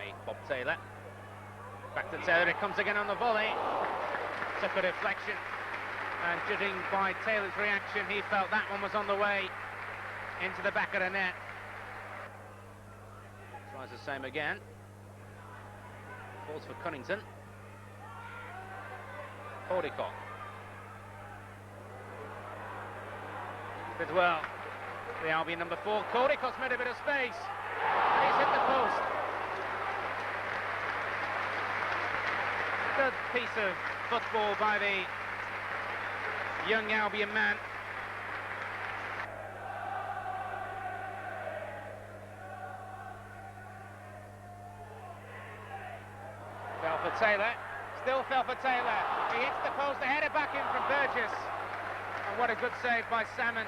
by Bob Taylor. Back to Taylor, it comes again on the volley. Took a deflection, and judging by Taylor's reaction, he felt that one was on the way into the back of the net. Tries the same again. Falls for Cunnington. Caldicott. Did well. The Albion number 4. Caldicott's made a bit of space. And he's hit the post. Good piece of football by the young Albion man. Fell for Taylor. Still fell for Taylor. He hits the post. They head it back in from Burgess. And what a good save by Salmon.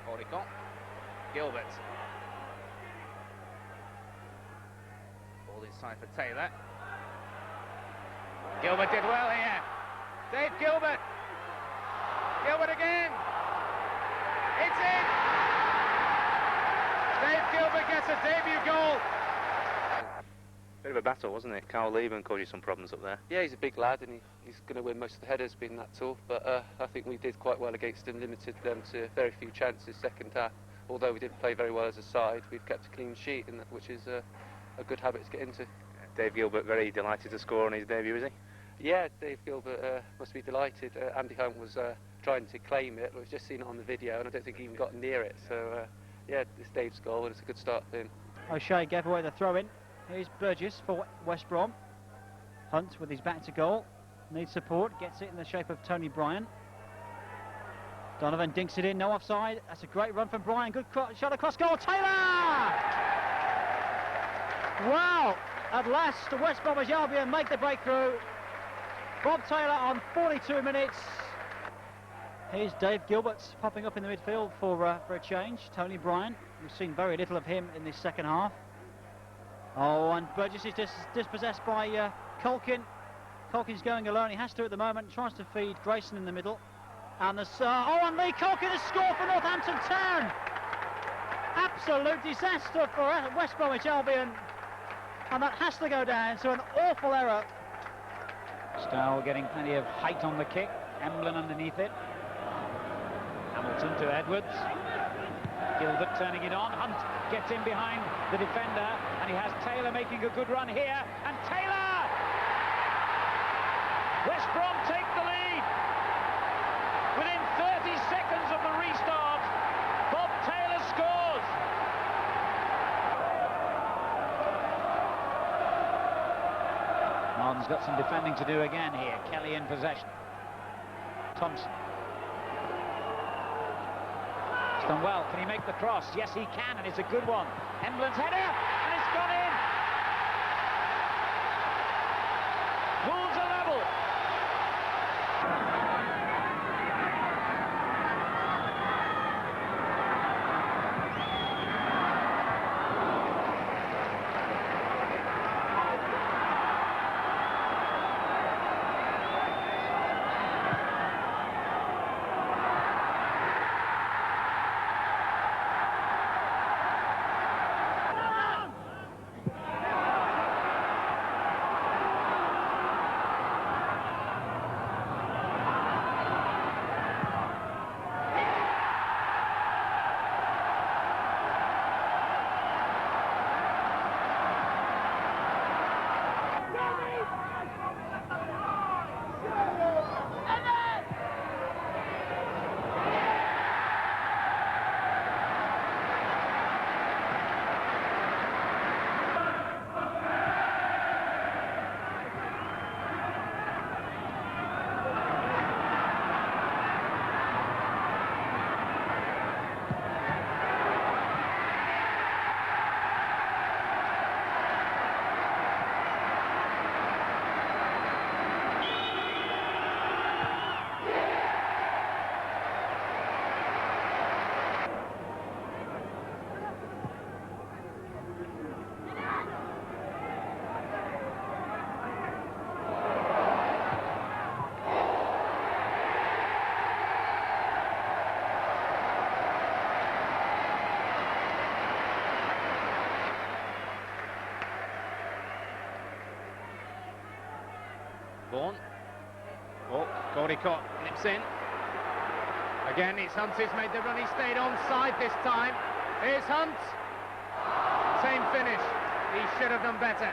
Caldicott. Gilbert. Ball inside for Taylor. Gilbert did well here. Dave Gilbert. Gilbert again. It's in. Dave Gilbert gets a debut goal. Bit of a battle, wasn't it? Carl Lieben caused you some problems up there. Yeah, he's a big lad and he's going to win most of the headers being that tall, but I think we did quite well against him, limited them to very few chances second half. Although we didn't play very well as a side, we've kept a clean sheet, which is a good habit to get into. Dave Gilbert very delighted to score on his debut, is he? Yeah, Dave Gilbert must be delighted. Andy Hunt was trying to claim it, but we've just seen it on the video and I don't think he even got near it. So yeah, it's Dave's goal and it's a good start for him. O'Shea gave away the throw-in. Here's Burgess for West Brom. Hunt with his back to goal. Needs support, gets it in the shape of Tony Bryan. Donovan dinks it in, no offside. That's a great run from Bryan. Good shot across goal. Taylor! Wow! At last, the West Bromwich Albion make the breakthrough. Bob Taylor on 42 minutes. Here's Dave Gilbert popping up in the midfield for a change. Tony Bryan. We've seen very little of him in this second half. Oh, and Burgess is dispossessed by Colkin. Colkin's going alone. He has to at the moment. Tries to feed Grayson in the middle. And and Lee Colkin has scored for Northampton Town. Absolute disaster for West Bromwich Albion. And that has to go down. So an awful error. Stow getting plenty of height on the kick. Emblem underneath it. Hamilton to Edwards. Gilbert turning it on. Hunt gets in behind the defender, and he has Taylor making a good run here. And Taylor! West Brom take the lead. Within 30 seconds of the restart, Bob Taylor scores. Martin's got some defending to do again here. Kelly in possession. Thompson. Done well. Can he make the cross? Yes, he can, and it's a good one. Emblem's header, and it's gone in. Wolves are level. Bourne. Oh, Caldicott nips in. Again, it's Hunt who's made the run. He stayed onside this time. Here's Hunt. Same finish. He should have done better.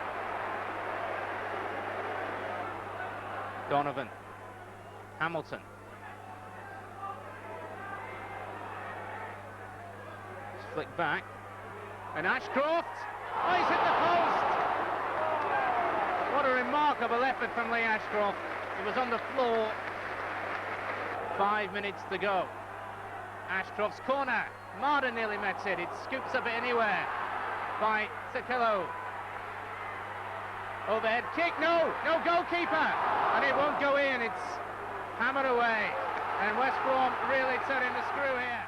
Donovan. Hamilton. Flick back. And Ashcroft. Oh, he's hit the post. What a remarkable effort from Lee Ashcroft. He was on the floor. 5 minutes to go. Ashcroft's corner. Marder nearly met it. It scoops up it anywhere by Sakillo. Overhead kick. No goalkeeper. And it won't go in. It's hammered away. And West Brom really turning the screw here.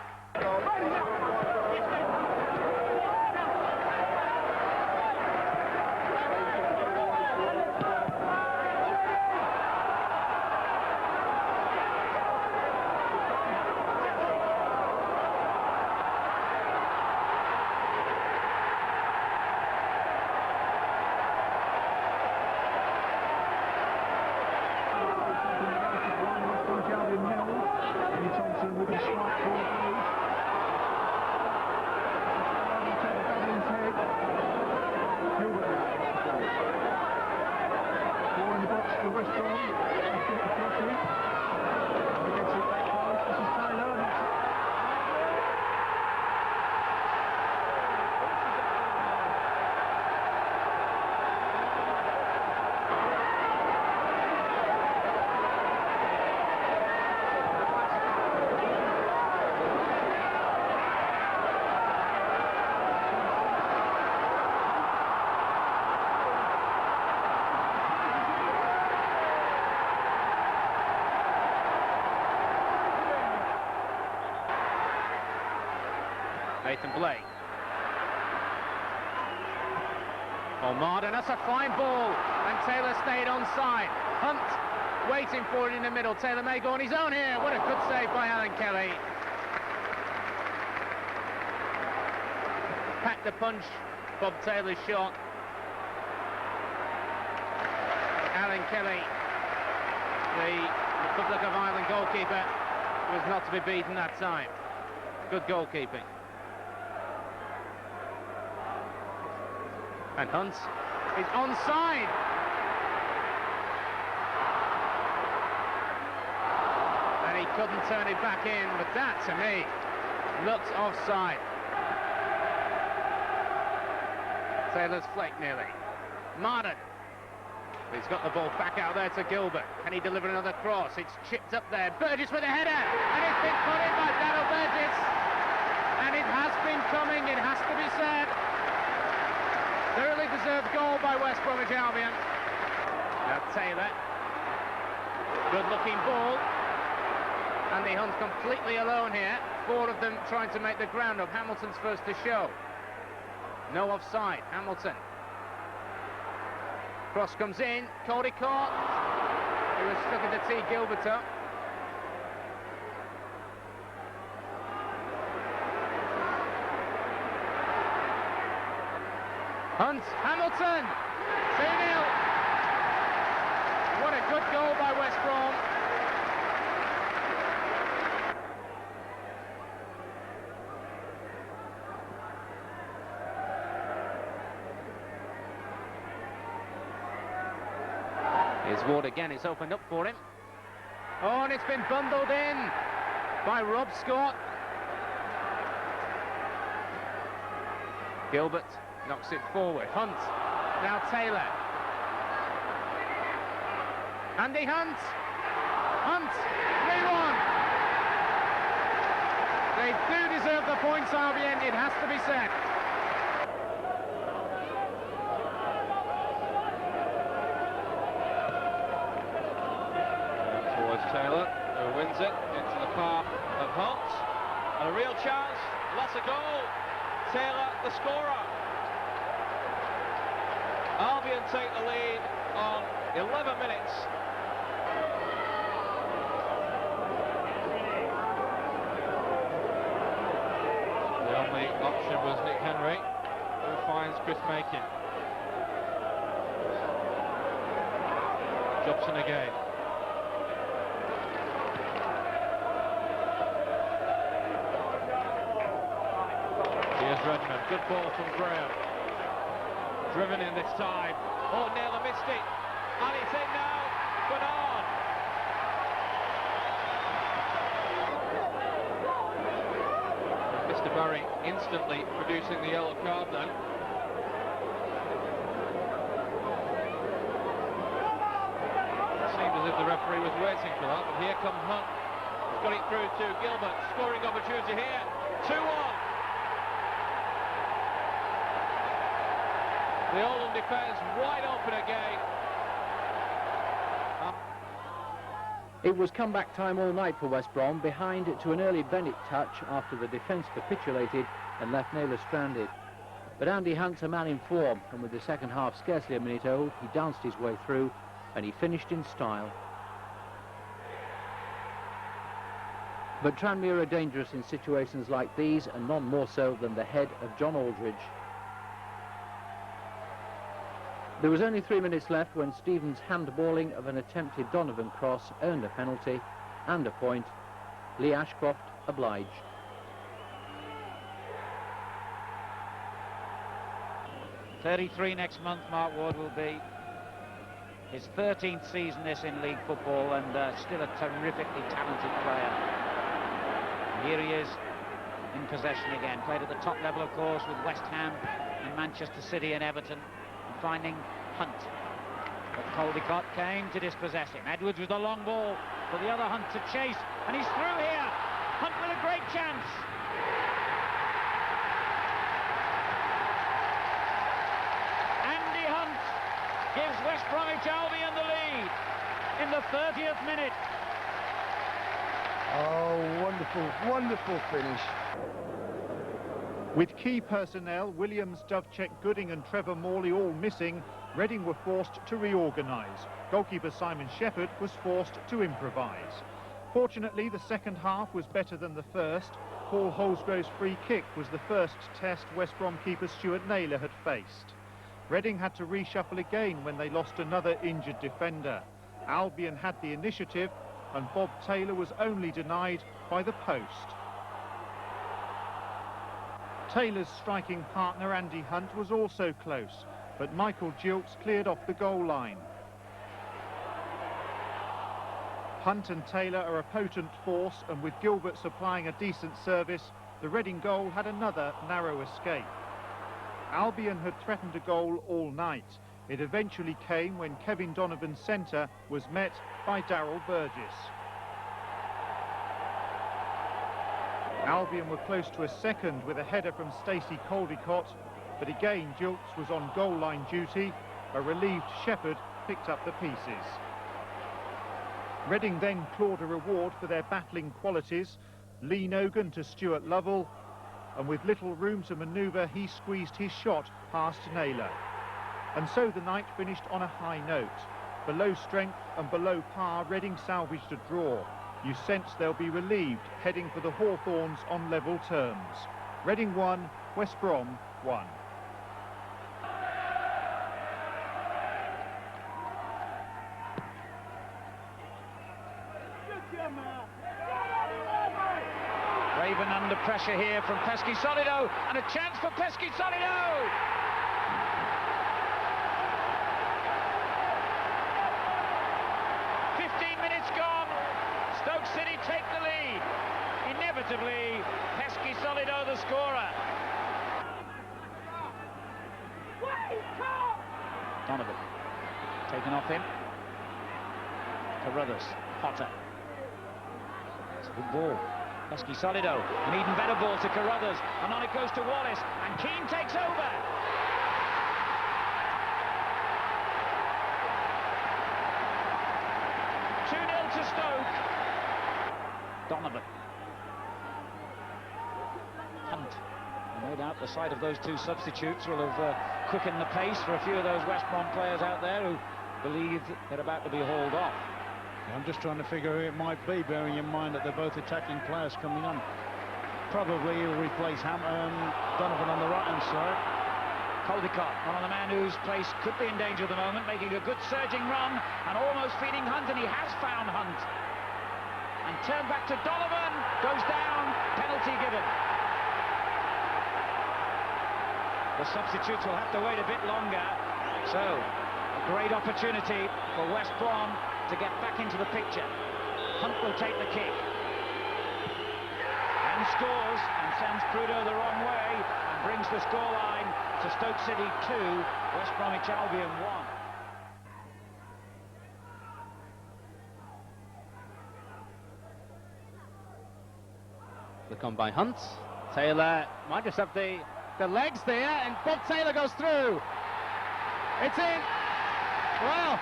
Nathan Blake. Marden, that's a fine ball, and Taylor stayed onside. Hunt waiting for it in the middle. Taylor may go on his own here. What a good save by Alan Kelly. Packed the punch, Bob Taylor's shot. Alan Kelly, the Republic of Ireland goalkeeper, was not to be beaten that time. Good goalkeeping. And Hunt is onside. And he couldn't turn it back in, but that, to me, looks offside. Taylor's flecked nearly. Marden. He's got the ball back out there to Gilbert. Can he deliver another cross? It's chipped up there. Burgess with a header. And it's been put in by Daryl Burgess. And it has been coming, it has to be said. Thoroughly deserved goal by West Bromwich Albion. Now Taylor. Good looking ball. And the Hunt's completely alone here. Four of them trying to make the ground up. Hamilton's first to show. No offside. Hamilton. Cross comes in. Caldicott. He was stuck to tee Gilbert up. Hunt, Hamilton, 2-0. What a good goal by West Brom. Here's Ward again, it's opened up for him. Oh, and it's been bundled in by Rob Scott. Gilbert knocks it forward. Hunt. Now Taylor. Andy Hunt. Hunt. 3-1. They do deserve the points, Albion. It has to be said. Towards Taylor, who wins it into the path of Hunt. And a real chance. That's a goal. Taylor, the scorer. Albion take the lead on 11 minutes. The only option was Nick Henry, who finds Chris Makin. Jobson again. Here's Redmond. Good ball from Graham. Driven in this time. Oh, Naylor missed it. And it's in now. Bernard. Mr. Barry instantly producing the yellow card then. Seemed as if the referee was waiting for that, but here comes Hunt. He's got it through to Gilbert. Scoring opportunity here. 2-1. The Oldham defence wide open again. It was comeback time all night for West Brom, behind to an early Bennett touch after the defence capitulated and left Naylor stranded. But Andy Hunt's a man in form, and with the second half scarcely a minute old, he danced his way through and he finished in style. But Tranmere are dangerous in situations like these, and none more so than the head of John Aldridge. There was only 3 minutes left when Stevens' handballing of an attempted Donovan cross earned a penalty and a point. Lee Ashcroft obliged. "33 next month, Mark Ward will be. His 13th season this in league football, and still a terrifically talented player. And here he is in possession again. Played at the top level, of course, with West Ham and Manchester City and Everton. And finding Hunt. But Caldicott came to dispossess him. Edwards with a long ball for the other Hunt to chase. And he's through here. Hunt with a great chance. Andy Hunt gives West Bromwich Albion the lead in the 30th minute. Oh, wonderful, wonderful finish. With key personnel, Williams, Dovcek, Gooding and Trevor Morley all missing, Reading were forced to reorganise. Goalkeeper Simon Shepherd was forced to improvise. Fortunately, the second half was better than the first. Paul Holsgrove's free kick was the first test West Brom keeper Stuart Naylor had faced. Reading had to reshuffle again when they lost another injured defender. Albion had the initiative, and Bob Taylor was only denied by the post. Taylor's striking partner Andy Hunt was also close, but Michael Gilks cleared off the goal line. Hunt and Taylor are a potent force, and with Gilbert supplying a decent service, the Reading goal had another narrow escape. Albion had threatened a goal all night. It eventually came when Kevin Donovan's centre was met by Darryl Burgess. Albion were close to a second with a header from Stacey Caldicott, but again Gilks was on goal line duty. A relieved Shepherd picked up the pieces. Reading then clawed a reward for their battling qualities. Lee Nogan to Stuart Lovell, and with little room to manoeuvre, he squeezed his shot past Naylor. And so the night finished on a high note. Below strength and below par, Reading salvaged a draw. You sense they'll be relieved, heading for the Hawthorns on level terms. Reading 1, West Brom 1. Raven under pressure here from Pesky Solido, and a chance for Pesky Solido! Stoke City take the lead. Inevitably, Pesky Solido the scorer. Donovan taken off him. Carruthers, Potter. It's a good ball. Pesky Solido, an even better ball to Carruthers, and on it goes to Wallace, and Keane takes over. To Stoke. Donovan. Hunt. No doubt the sight of those two substitutes will have quickened the pace for a few of those West Brom players out there who believe they're about to be hauled off. I'm just trying to figure who it might be, bearing in mind that they're both attacking players coming on. Probably he'll replace Donovan on the right-hand side. Caldicott, one of the man whose place could be in danger at the moment, making a good surging run and almost feeding Hunt, and he has found Hunt. And turned back to Donovan, goes down, penalty given. The substitutes will have to wait a bit longer, so a great opportunity for West Brom to get back into the picture. Hunt will take the kick and scores and sends Prudo the wrong way and brings the scoreline to Stoke City 2, West Bromwich Albion 1. Look on by Hunt. Taylor might just have the legs there, and Bob Taylor goes through. It's in. Well,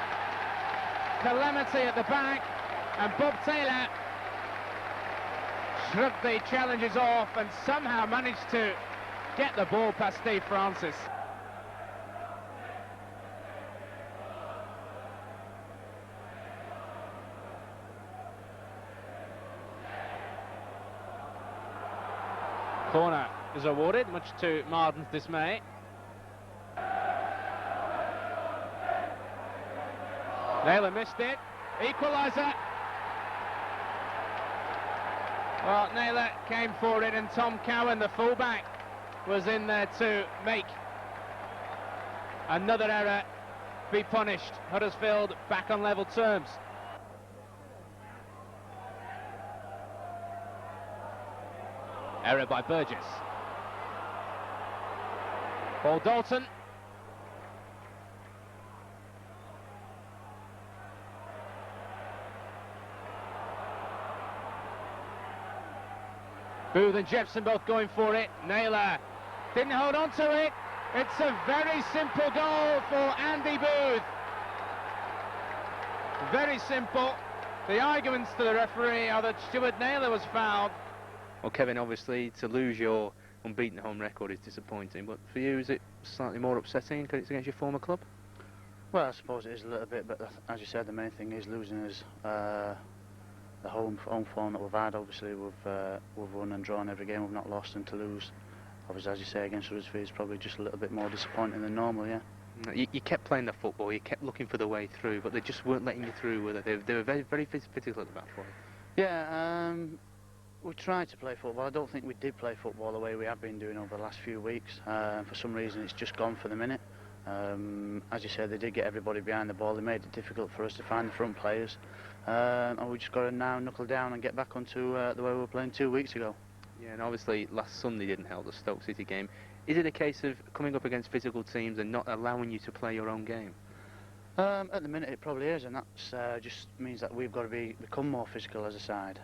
calamity at the back, and Bob Taylor shrugged the challenges off and somehow managed to get the ball past Steve Francis. Corner is awarded, much to Marden's dismay. Naylor missed it. Equaliser. Well, Naylor came for it, and Tom Cowan, the fullback, was in there to make another error be punished. Huddersfield back on level terms. Error by Burgess. Paul Dalton. Booth and Jepson both going for it. Naylor didn't hold on to it. It's a very simple goal for Andy Booth. Very simple. The arguments to the referee are that Stuart Naylor was fouled. Well, Kevin, obviously, to lose your unbeaten home record is disappointing, but for you, is it slightly more upsetting because it's against your former club? Well, I suppose it is a little bit, but as you said, the main thing is losing is the home form that we've had. Obviously, we've won and drawn every game, we've not lost, and to lose, obviously, as you say, against Huddersfield is probably just a little bit more disappointing than normal, yeah. You kept playing the football, you kept looking for the way through, but they just weren't letting you through, were they? They were very, very physical at the back for you. Yeah, we tried to play football. I don't think we did play football the way we have been doing over the last few weeks. For some reason, it's just gone for the minute. As you said, they did get everybody behind the ball. They made it difficult for us to find the front players. And we just got to now knuckle down and get back onto the way we were playing 2 weeks ago. Yeah, and obviously last Sunday didn't help, the Stoke City game. Is it a case of coming up against physical teams and not allowing you to play your own game? At the minute it probably is, and that just means that we've got to become more physical as a side.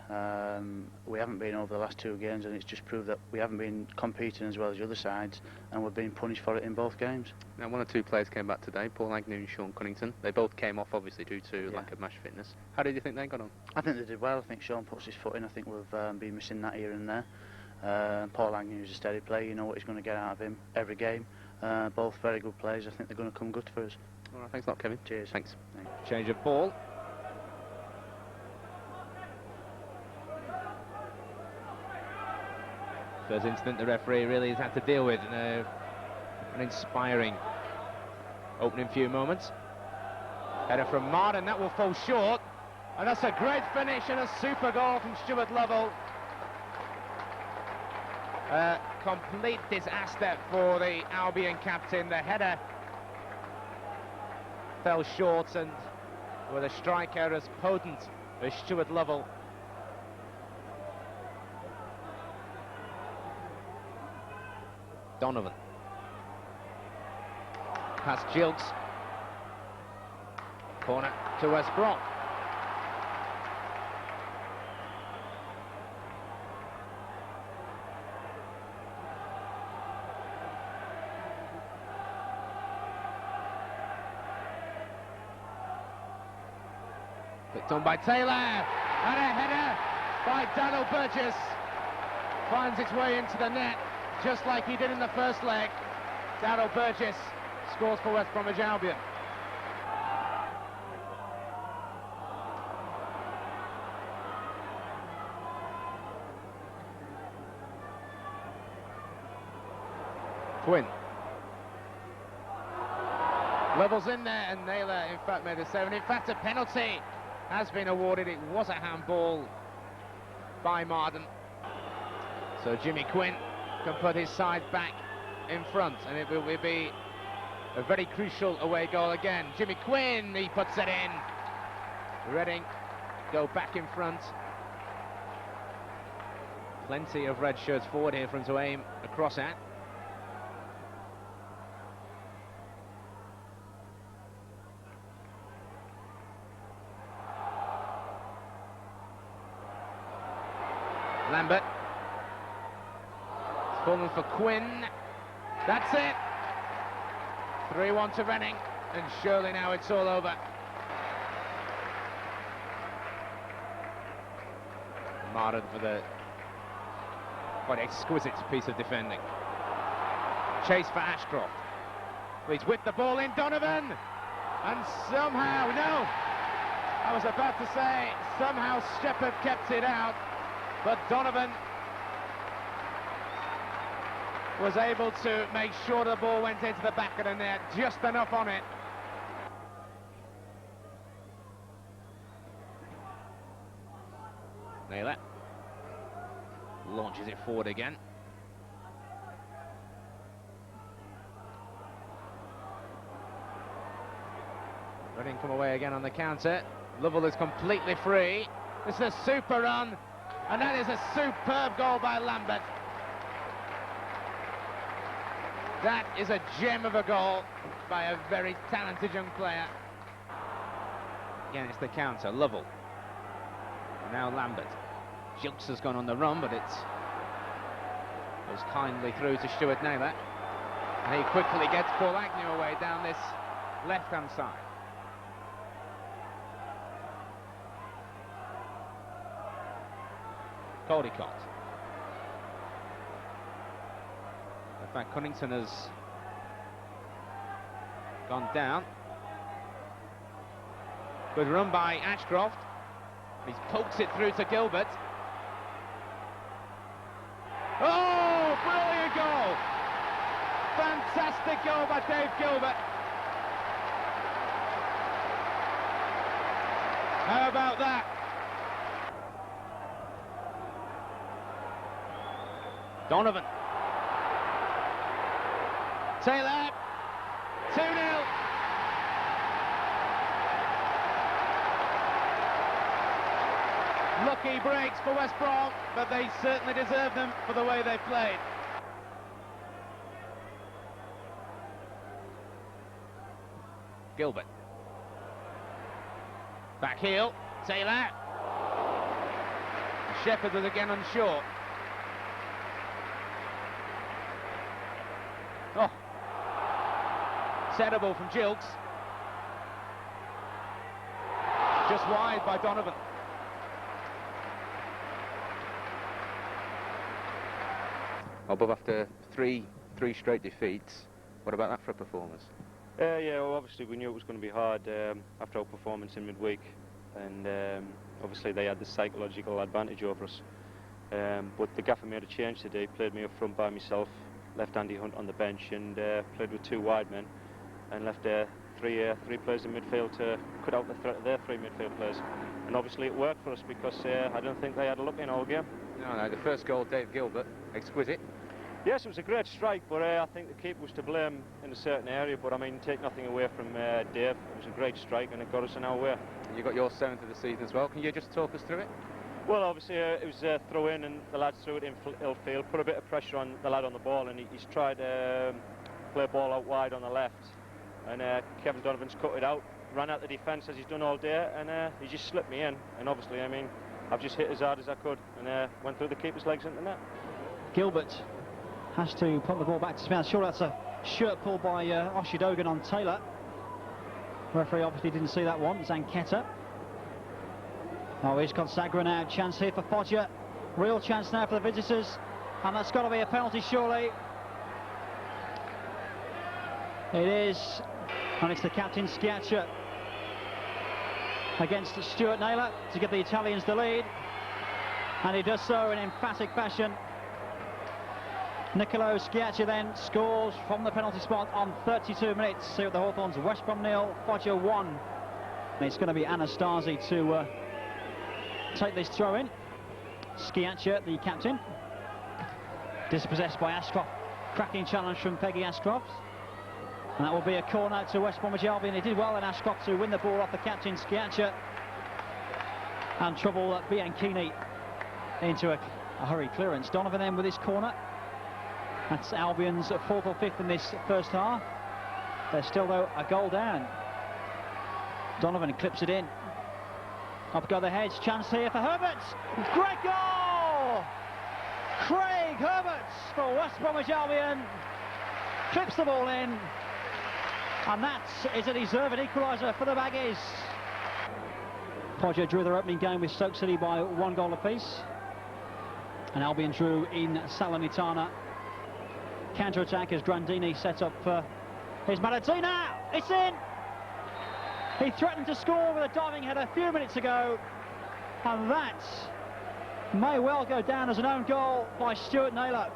We haven't been over the last 2 games, and it's just proved that we haven't been competing as well as the other sides, and we're being punished for it in both games. Now, 1 or 2 players came back today, Paul Agnew and Sean Cunnington. They both came off, obviously, due to lack of match fitness. How did you think they got on? I think they did well. I think Sean puts his foot in. I think we've been missing that here and there. Paul Agnew's a steady player. You know what he's going to get out of him every game. Both very good players. I think they're going to come good for us. All right, thanks a lot, Kevin. Cheers. Thanks. Change of ball. First incident the referee really has had to deal with in an inspiring opening few moments. Header from Marden, that will fall short. And that's a great finish and a super goal from Stuart Lovell. Complete disaster for the Albion captain. The header fell short, and with a striker as potent as Stuart Lovell. Donovan. Past Gilks. Corner to West Brom. Picked on by Taylor, and a header by Daniel Burgess finds its way into the net, just like he did in the first leg. Daniel Burgess scores for West Bromwich Albion. Quinn. Levels in there, and Naylor, in fact, made a save. And in fact, a penalty has been awarded. It was a handball by Marden. So Jimmy Quinn can put his side back in front, and it will be a very crucial away goal again. Jimmy Quinn, he puts it in. Reading go back in front. Plenty of red shirts forward here for him to aim across at. Lambert. It's fallen for Quinn. That's it. 3-1 to Reading, and surely now it's all over. Marden for the quite exquisite piece of defending. Chase for Ashcroft. He's with the ball in, Donovan, and somehow, no, I was about to say, somehow Shepherd kept it out, but Donovan was able to make sure the ball went into the back of the net, just enough on it. Naylor launches it forward again. Reading come away again on the counter. Lovell is completely free. This is a super run, and that is a superb goal by Lambert. That is a gem of a goal by a very talented young player. Again, it's the counter, Lovell. Now Lambert. Jukes has gone on the run, but it's goes kindly through to Stuart Naylor. And he quickly gets Paul Agnew away down this left-hand side. Caldicott. In fact, Cunnington has gone down. Good run by Ashcroft. He pokes it through to Gilbert. Oh, brilliant goal! Fantastic goal by Dave Gilbert. How about that? Donovan. Taylor. 2-0. Lucky breaks for West Brom, but they certainly deserve them for the way they played. Gilbert. Back heel. Taylor. Shepherd was again unsure. Oh. Terrible from Gilks. Just wide by Donovan. Oh, but after three straight defeats, what about that for a performance? Yeah, well, obviously we knew it was going to be hard after our performance in midweek, and obviously they had the psychological advantage over us. But the gaffer made a change today, played me up front by myself, left Andy Hunt on the bench, and played with two wide men, and left three players in midfield to cut out the threat of their three midfield players. And obviously it worked for us, because I don't think they had a look in all game. No, the first goal, Dave Gilbert, exquisite. Yes, it was a great strike, but I think the keeper was to blame in a certain area. But I mean, take nothing away from Dave. It was a great strike, and it got us in our way. You got your 7th of the season as well. Can you just talk us through it? Well, obviously it was a throw in, and the lads threw it in ill field, put a bit of pressure on the lad on the ball, and he's tried to play a ball out wide on the left, and Kevin Donovan's cut it out, ran out the defence as he's done all day, and he just slipped me in. And obviously, I mean, I've just hit as hard as I could, and went through the keeper's legs into the net. Gilbert has to put the ball back to Smith. Sure, that's a shirt pull by Oshidogan on Taylor. Referee obviously didn't see that one. Zanketta. Oh, he's got Sagra now. Chance here for Foggia. Real chance now for the visitors. And that's got to be a penalty, surely. It is. And it's the captain, Schiaccia, against Stuart Naylor to give the Italians the lead. And he does so in emphatic fashion. Nicolo Schiaccia then scores from the penalty spot on 32 minutes. See what the Hawthorns, West Brom 0, Foggia 1. It's going to be Anastasi to take this throw in. Schiaccia, the captain, dispossessed by Ashcroft. Cracking challenge from Peggy Ashcroft. And that will be a corner to West Bromwich Albion. He did well in Ashcroft to win the ball off the captain, Schiaccia. And trouble Bianchini into a hurried clearance. Donovan then with his corner. That's Albion's 4th or 5th in this first half. They're still, though, a goal down. Donovan clips it in. Up go the Heads. Chance here for Herberts. Great goal! Craig Herberts for West Bromwich Albion. Clips the ball in. And that is a deserved equaliser for the Baggies. Foggia drew their opening game with Stoke City by 1 goal apiece. And Albion drew in Salernitana. Counter-attack as Grandini set up for his Malatina. It's in! He threatened to score with a diving header a few minutes ago. And that may well go down as an own goal by Stuart Naylor.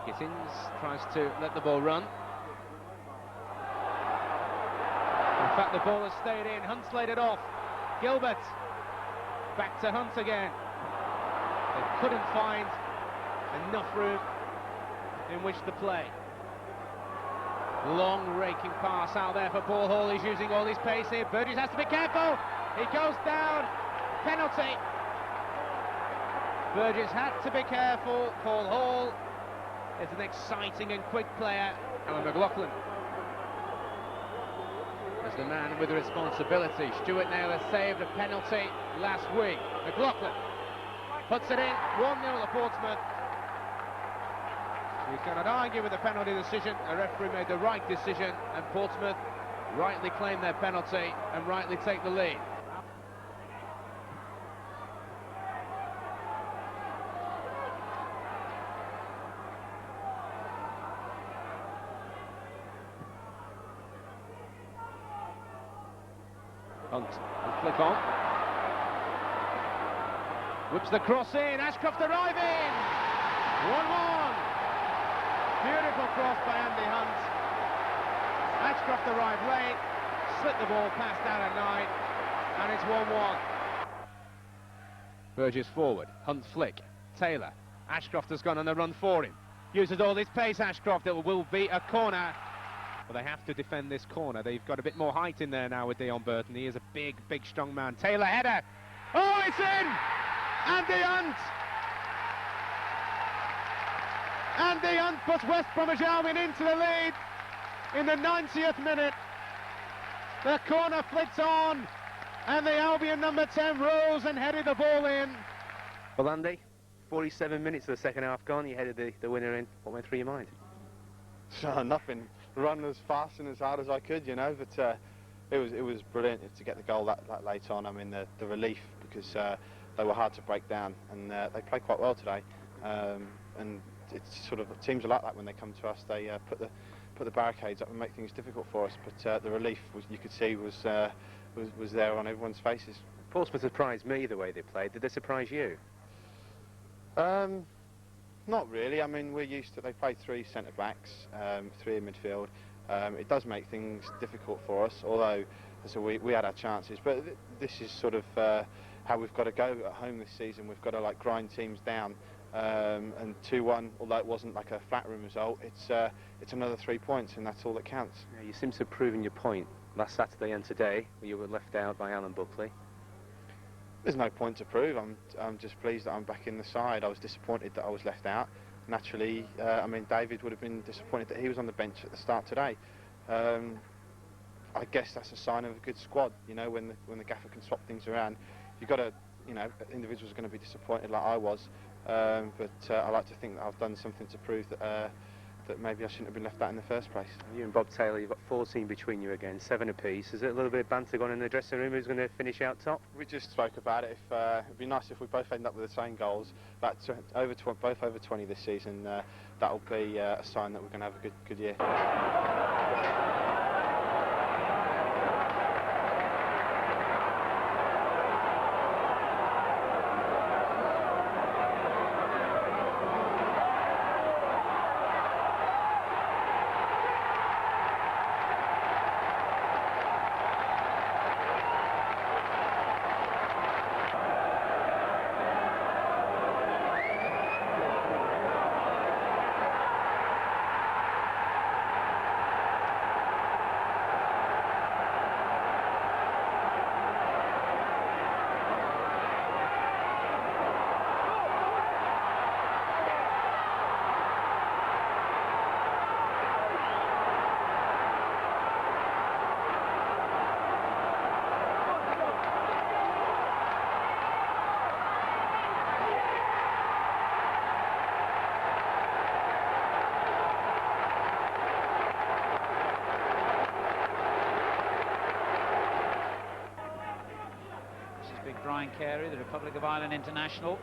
Gittins tries to let the ball run. In fact, the ball has stayed in. Hunt's laid it off. Gilbert back to Hunt again. They couldn't find enough room in which to play. Long raking pass out there for Paul Hall. He's using all his pace here. Burgess has to be careful. He goes down. Penalty. Burgess had to be careful. Paul Hall is an exciting and quick player. Alan McLaughlin is the man with the responsibility. Stuart Naylor saved a penalty last week. McLaughlin puts it in. 1-0 to Portsmouth. You cannot argue with the penalty decision. The referee made the right decision, and Portsmouth rightly claim their penalty and rightly take the lead. Hunt will flick on. Whips the cross in. Ashcroft arriving. 1-1. Beautiful cross by Andy Hunt. Ashcroft arrived late, slit the ball past Aaron Knight, and it's 1-1. Burgess forward. Hunt flick. Taylor. Ashcroft has gone on the run for him. Uses all his pace, Ashcroft. It will be a corner. But they have to defend this corner. They've got a bit more height in there now with Dion Burton. He is a big, big, strong man. Taylor header. Oh, it's in! Andy Hunt! Andy Hunt puts West Bromwich Albion into the lead in the 90th minute. The corner flicked on, and the Albion number 10 rose and headed the ball in. Well, Andy, 47 minutes of the second half gone. You headed the winner in. What went through your mind? Nothing. run as fast and as hard as I could, you know. But it was brilliant to get the goal that late on. I mean, the relief, because they were hard to break down, and they played quite well today. And it's sort of, teams are like that when they come to us. They put the barricades up and make things difficult for us. But the relief, you could see, was there on everyone's faces. Portsmouth surprised me the way they played. Did they surprise you? Not really. I mean, we're used to, they play 3 centre-backs, 3 in midfield. It does make things difficult for us, although so we had our chances. But this is sort of how we've got to go at home this season. We've got to like grind teams down. And 2-1, although it wasn't like a flat room result, it's another 3 points, and that's all that counts. Yeah, you seem to have proven your point last Saturday and today, where you were left out by Alan Buckley. There's no point to prove. I'm just pleased that I'm back in the side. I was disappointed that I was left out. Naturally, I mean, David would have been disappointed that he was on the bench at the start today. I guess that's a sign of a good squad. You know, when the gaffer can swap things around, you've got to, you know, individuals are going to be disappointed like I was. But I like to think that I've done something to prove that that maybe I shouldn't have been left out in the first place. You and Bob Taylor, you've got 14 between you again, 7 apiece. Is it a little bit of banter going in the dressing room? Who's going to finish out top? We just spoke about it. It'd be nice if we both end up with the same goals. Both over 20 this season. That'll be a sign that we're going to have a good year. Brian Carey, the Republic of Ireland international.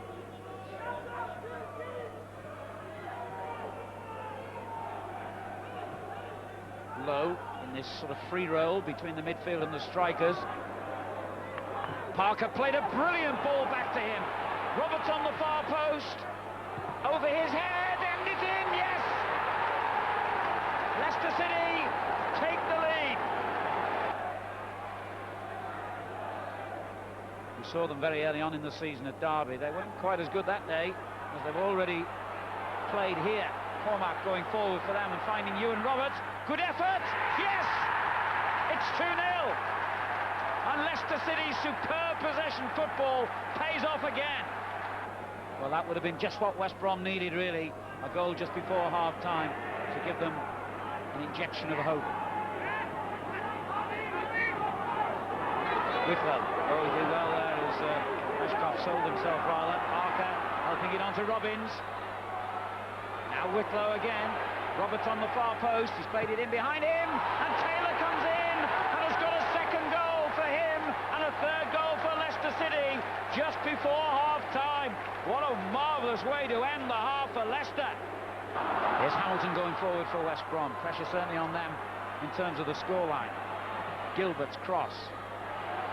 Low in this sort of free roll between the midfield and the strikers. Parker played a brilliant ball back to him. Roberts on the far post. Over his head, and it's in, yes! Leicester City take the lead. We saw them very early on in the season at Derby. They weren't quite as good that day as they've already played here. Cormac going forward for them and finding Ewan Roberts. Good effort! Yes! It's 2-0. And Leicester City's superb possession football pays off again. Well, that would have been just what West Brom needed, really. A goal just before half-time to give them an injection of hope. Wicklow, did well there as Ashcroft sold himself rather. Parker helping it on to Robbins. Now Wicklow again. Roberts on the far post. He's played it in behind him, and Taylor comes in and has got a second goal for him and a third goal for Leicester City just before half-time. What a marvellous way to end the half for Leicester. Here's Hamilton going forward for West Brom. Pressure certainly on them in terms of the scoreline. Gilbert's cross.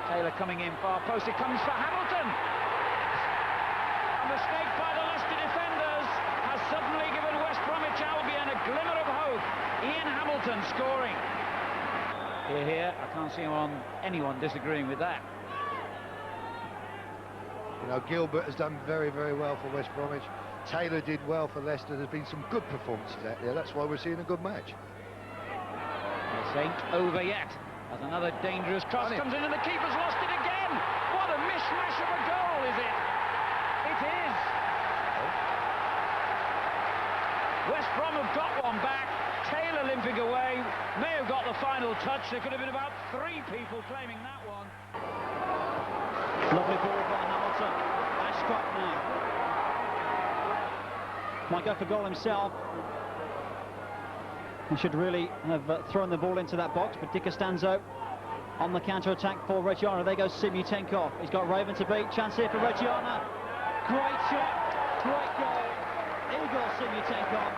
Taylor coming in, far post, it comes for Hamilton! A mistake by the Leicester defenders has suddenly given West Bromwich Albion a glimmer of hope. Ian Hamilton scoring. Here, I can't see anyone disagreeing with that. You know, Gilbert has done very, very well for West Bromwich. Taylor did well for Leicester. There's been some good performances out there. That's why we're seeing a good match. This ain't over yet. As another dangerous cross comes in and the keeper's lost it again. What a mishmash of a goal is it? It is. West Brom have got one back. Taylor limping away. May have got the final touch. There could have been about 3 people claiming that one. Lovely ball by Hamilton. Ashcroft now. Might go for goal himself. He should really have thrown the ball into that box, but Di Costanzo on the counter-attack for Reggiana. There goes Simutenkov. He's got Raven to beat. Chance here for Reggiana. Great shot, great goal. Igor Simutenkov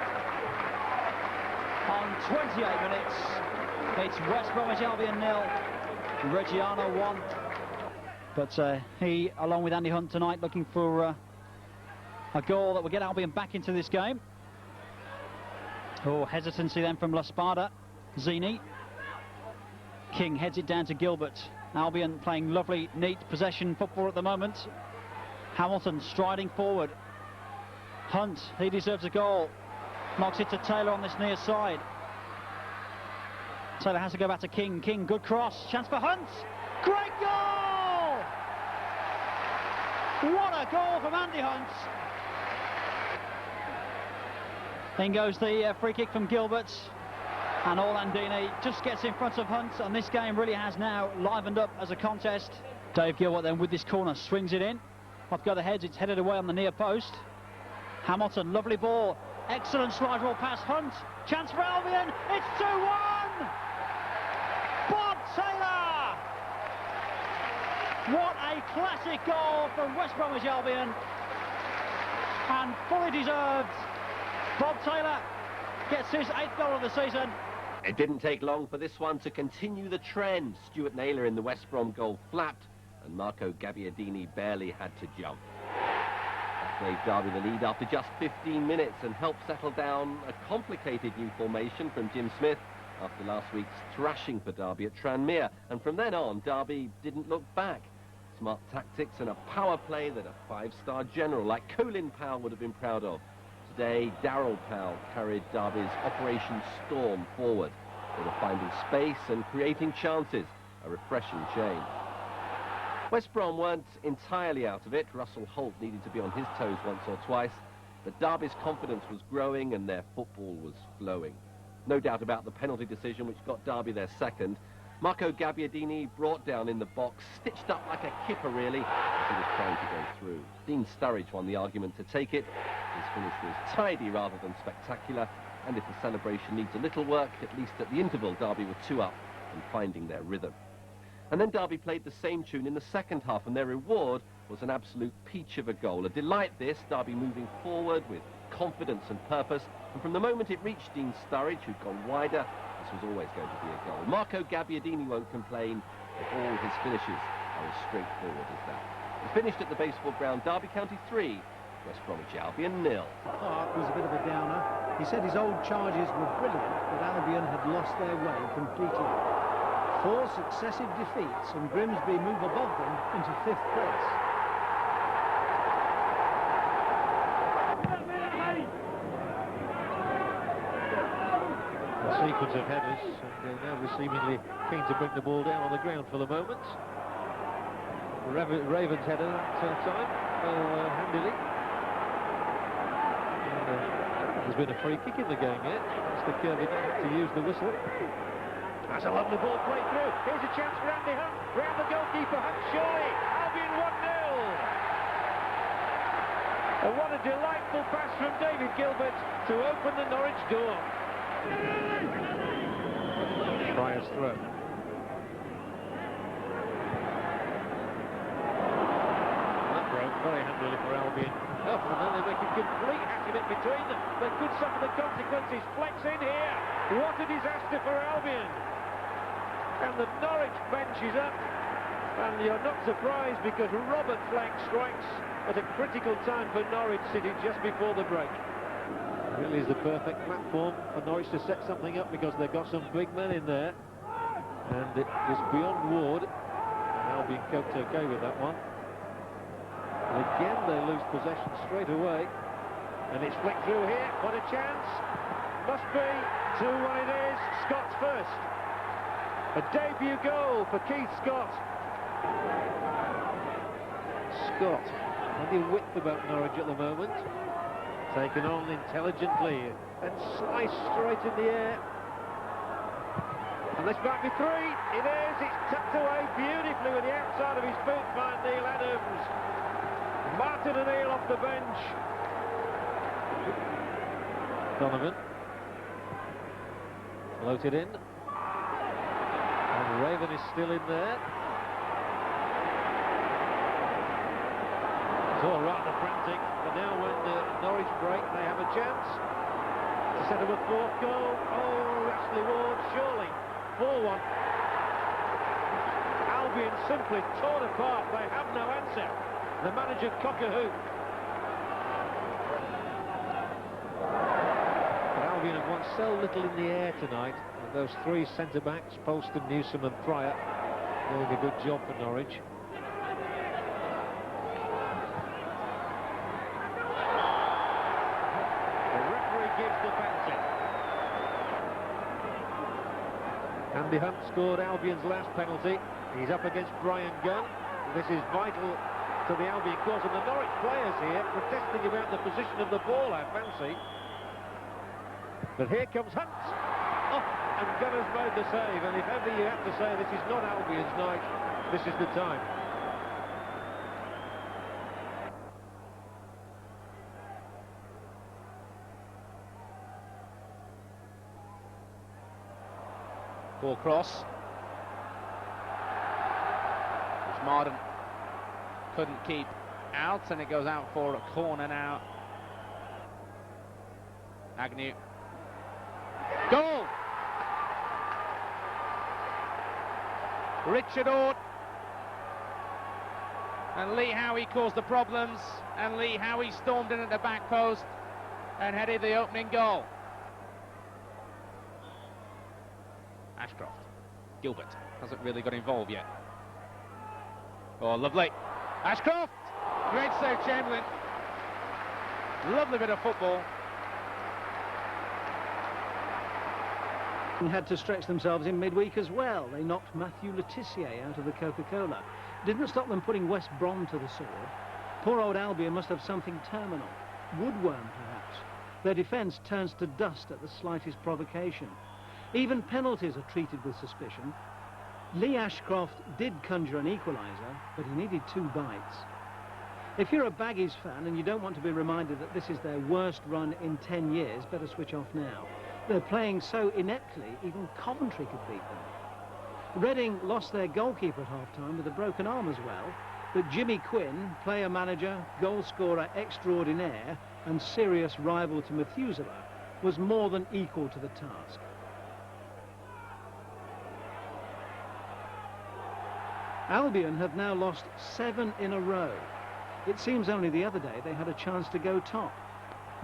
on 28 minutes. It's West Bromwich Albion 0, Reggiana 1. But he, along with Andy Hunt tonight, looking for a goal that will get Albion back into this game. Oh, hesitancy then from La Spada. Zini. King heads it down to Gilbert. Albion playing lovely, neat possession football at the moment. Hamilton striding forward. Hunt, he deserves a goal. Knocks it to Taylor on this near side. Taylor has to go back to King. King, good cross. Chance for Hunt. Great goal! What a goal from Andy Hunt. Then goes the free kick from Gilbert. And Orlandini just gets in front of Hunt, and this game really has now livened up as a contest. Dave Gilbert then with this corner swings it in. Off go the heads, it's headed away on the near post. Hamilton, lovely ball. Excellent slide rule pass, Hunt. Chance for Albion, it's 2-1! Bob Taylor! What a classic goal from West Bromwich Albion. And fully deserved. Bob Taylor gets his 8th goal of the season. It didn't take long for this one to continue the trend. Stuart Naylor in the West Brom goal flapped, and Marco Gabbiadini barely had to jump. That gave Derby the lead after just 15 minutes and helped settle down a complicated new formation from Jim Smith after last week's thrashing for Derby at Tranmere. And from then on, Derby didn't look back. Smart tactics and a power play that a 5-star general like Colin Powell would have been proud of. Today, Darryl Powell carried Derby's Operation Storm forward. They were finding space and creating chances, a refreshing change. West Brom weren't entirely out of it. Russell Holt needed to be on his toes once or twice, but Derby's confidence was growing and their football was flowing. No doubt about the penalty decision which got Derby their second. Marco Gabbiadini brought down in the box, stitched up like a kipper really, as he was trying to go through. Dean Sturridge won the argument to take it. His finish was tidy rather than spectacular, and if the celebration needs a little work, at least at the interval Derby were 2 up and finding their rhythm. And then Derby played the same tune in the second half, and their reward was an absolute peach of a goal. A delight this, Derby moving forward with confidence and purpose, and from the moment it reached Dean Sturridge, who'd gone wider, this was always going to be a goal. Marco Gabbiadini won't complain if all his finishes are as straightforward as that. He finished at the baseball ground, Derby County 3, West Bromwich Albion 0. Clark was a bit of a downer. He said his old charges were brilliant, but Albion had lost their way completely. 4 successive defeats, and Grimsby move above them into 5th place. A sequence of headers, and now we're seemingly keen to bring the ball down on the ground for the moment. Ravens header that time, well handily. There's been a free kick in the game yet. Mr. Kirby to use the whistle. That's a lovely ball played through. Here's a chance for Andy Hunt. Round the goalkeeper, Hunt surely. Albion 1-0. And what a delightful pass from David Gilbert to open the Norwich door. Tryer's throw. That broke very handily for Albion. Oh, and then they make a complete hack of it between them. They could suffer the consequences. Flex in here. What a disaster for Albion. And the Norwich bench is up. And you're not surprised because Robert Fleck strikes at a critical time for Norwich City just before the break. Really is the perfect platform for Norwich to set something up because they've got some big men in there. And it was beyond Ward. And Albion coped okay with that one. And again they lose possession straight away. And it's flicked through here. What a chance. Must be 2-1 it is. Scott's first. A debut goal for Keith Scott. Scott, plenty of width about Norwich at the moment. Taken on intelligently and sliced straight in the air. And this might be 3. It is. It's tucked away beautifully with the outside of his boot by Neil Adams. Martin O'Neill off the bench. Donovan. Floated in. And Raven is still in there. It's all rather frantic, but now when Norwich break, they have a chance to set up a fourth goal. Oh, Ashley Ward, surely 4-1. Albion simply torn apart. They have no answer. The manager cock-a-hoop. But Albion have won so little in the air tonight. And those three centre-backs, Polston, Newsom and Pryor, doing a good job for Norwich. The referee gives the penalty. Andy Hunt scored Albion's last penalty. He's up against Brian Gunn. This is vital to the Albion cause, and the Norwich players here protesting about the position of the ball, I fancy. But here comes Hunt. Oh, and Gunner's made the save, and if ever you have to say this is not Albion's night, this is the time. Ball cross. Which Marden couldn't keep out, and it goes out for a corner now. Agnew. Goal! Richard Ord. And Lee Howie caused the problems, and Lee Howie stormed in at the back post and headed the opening goal. Ashcroft. Gilbert hasn't really got involved yet. Oh, lovely. Ashcroft! Great save, Chamberlain. Lovely bit of football. Had to stretch themselves in midweek as well. They knocked Matthew Letitia out of the Coca-Cola. Didn't stop them putting West Brom to the sword. Poor old Albion must have something terminal. Woodworm, perhaps. Their defence turns to dust at the slightest provocation. Even penalties are treated with suspicion. Lee Ashcroft did conjure an equaliser, but he needed 2 bites. If you're a Baggies fan and you don't want to be reminded that this is their worst run in 10 years, better switch off now. They're playing so ineptly, even Coventry could beat them. Reading lost their goalkeeper at half-time with a broken arm as well, but Jimmy Quinn, player-manager, goal-scorer extraordinaire, and serious rival to Methuselah, was more than equal to the task. Albion have now lost 7 in a row. It seems only the other day they had a chance to go top.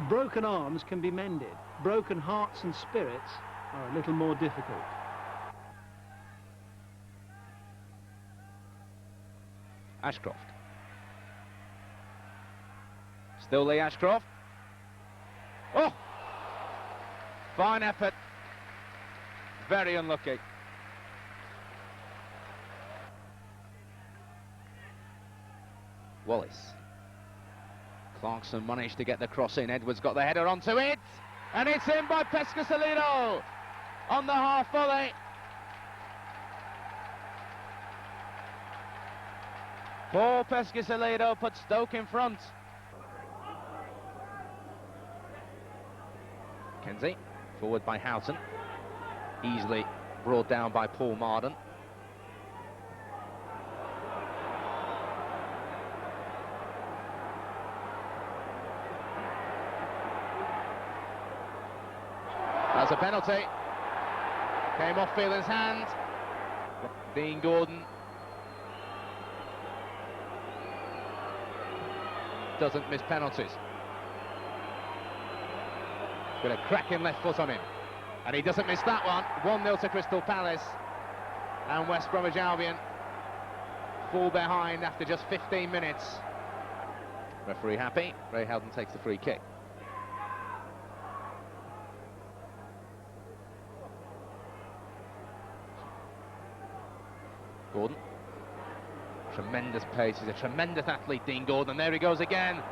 Broken arms can be mended. Broken hearts and spirits are a little more difficult. Ashcroft. Still Lee Ashcroft. Oh! Fine effort. Very unlucky. Wallace. Clarkson managed to get the cross in. Edwards got the header onto it. And it's in by Pescasolido on the half volley. Paul Pescasolido put Stoke in front. Kenzie, forward by Houghton. Easily brought down by Paul Marden. That's a penalty. Came off Phelan's hand. Dean Gordon doesn't miss penalties. Got a cracking left foot on him. And he doesn't miss that one. 1-0 to Crystal Palace. And West Bromwich Albion fall behind after just 15 minutes. Referee happy. Ray Houghton takes the free kick. Gordon. Tremendous pace. He's a tremendous athlete, Dean Gordon. There he goes again.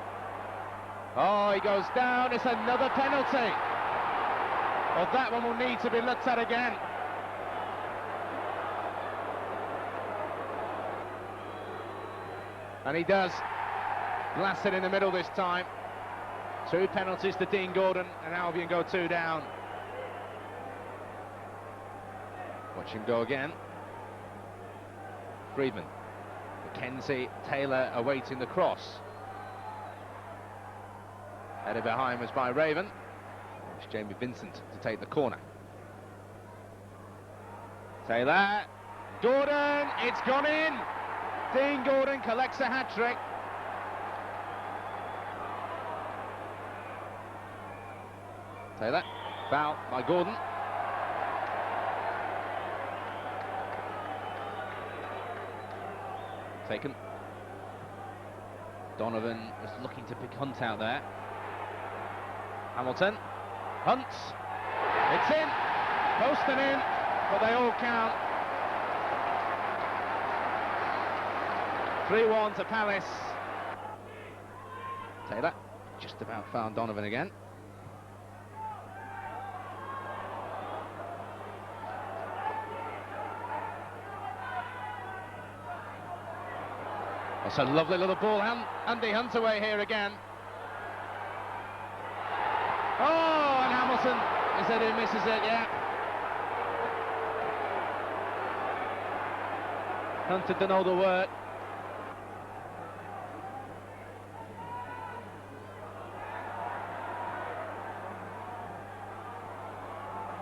Oh, he goes down. It's another penalty. Well, that one will need to be looked at again. And he does. Blast it in the middle this time. 2 penalties to Dean Gordon, and Albion go 2 down. Watch him go again. Friedman. Mackenzie, Taylor awaiting the cross. Headed behind was by Raven. It's Jamie Vincent to take the corner. Taylor. Gordon, it's gone in. Dean Gordon collects a hat-trick. Taylor, foul by Gordon. Taken. Donovan was looking to pick Hunt out there. Hamilton. Hunt. It's in. Post and in, but they all count. 3-1 to Palace. Taylor just about found Donovan again. That's a lovely little ball. Andy Hunt away here again. Oh, and Hamilton, he said he misses it, yeah. Hunt had done all the work.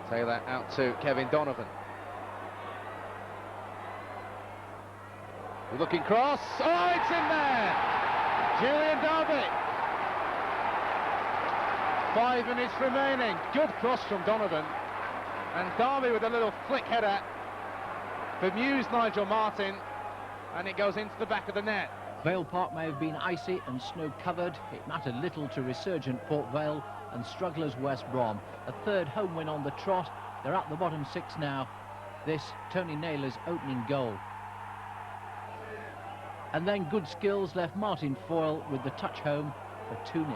Taylor out to Kevin Donovan. Looking cross. Oh, it's in there! Julian Darby. 5 minutes remaining. Good cross from Donovan. And Darby with a little flick header. Bemused Nigel Martin. And it goes into the back of the net. Vale Park may have been icy and snow-covered. It mattered little to resurgent Port Vale and strugglers West Brom. A third home win on the trot. They're at the bottom 6 now. This, Tony Naylor's opening goal. And then good skills left Martin Foyle with the touch home for 2-0.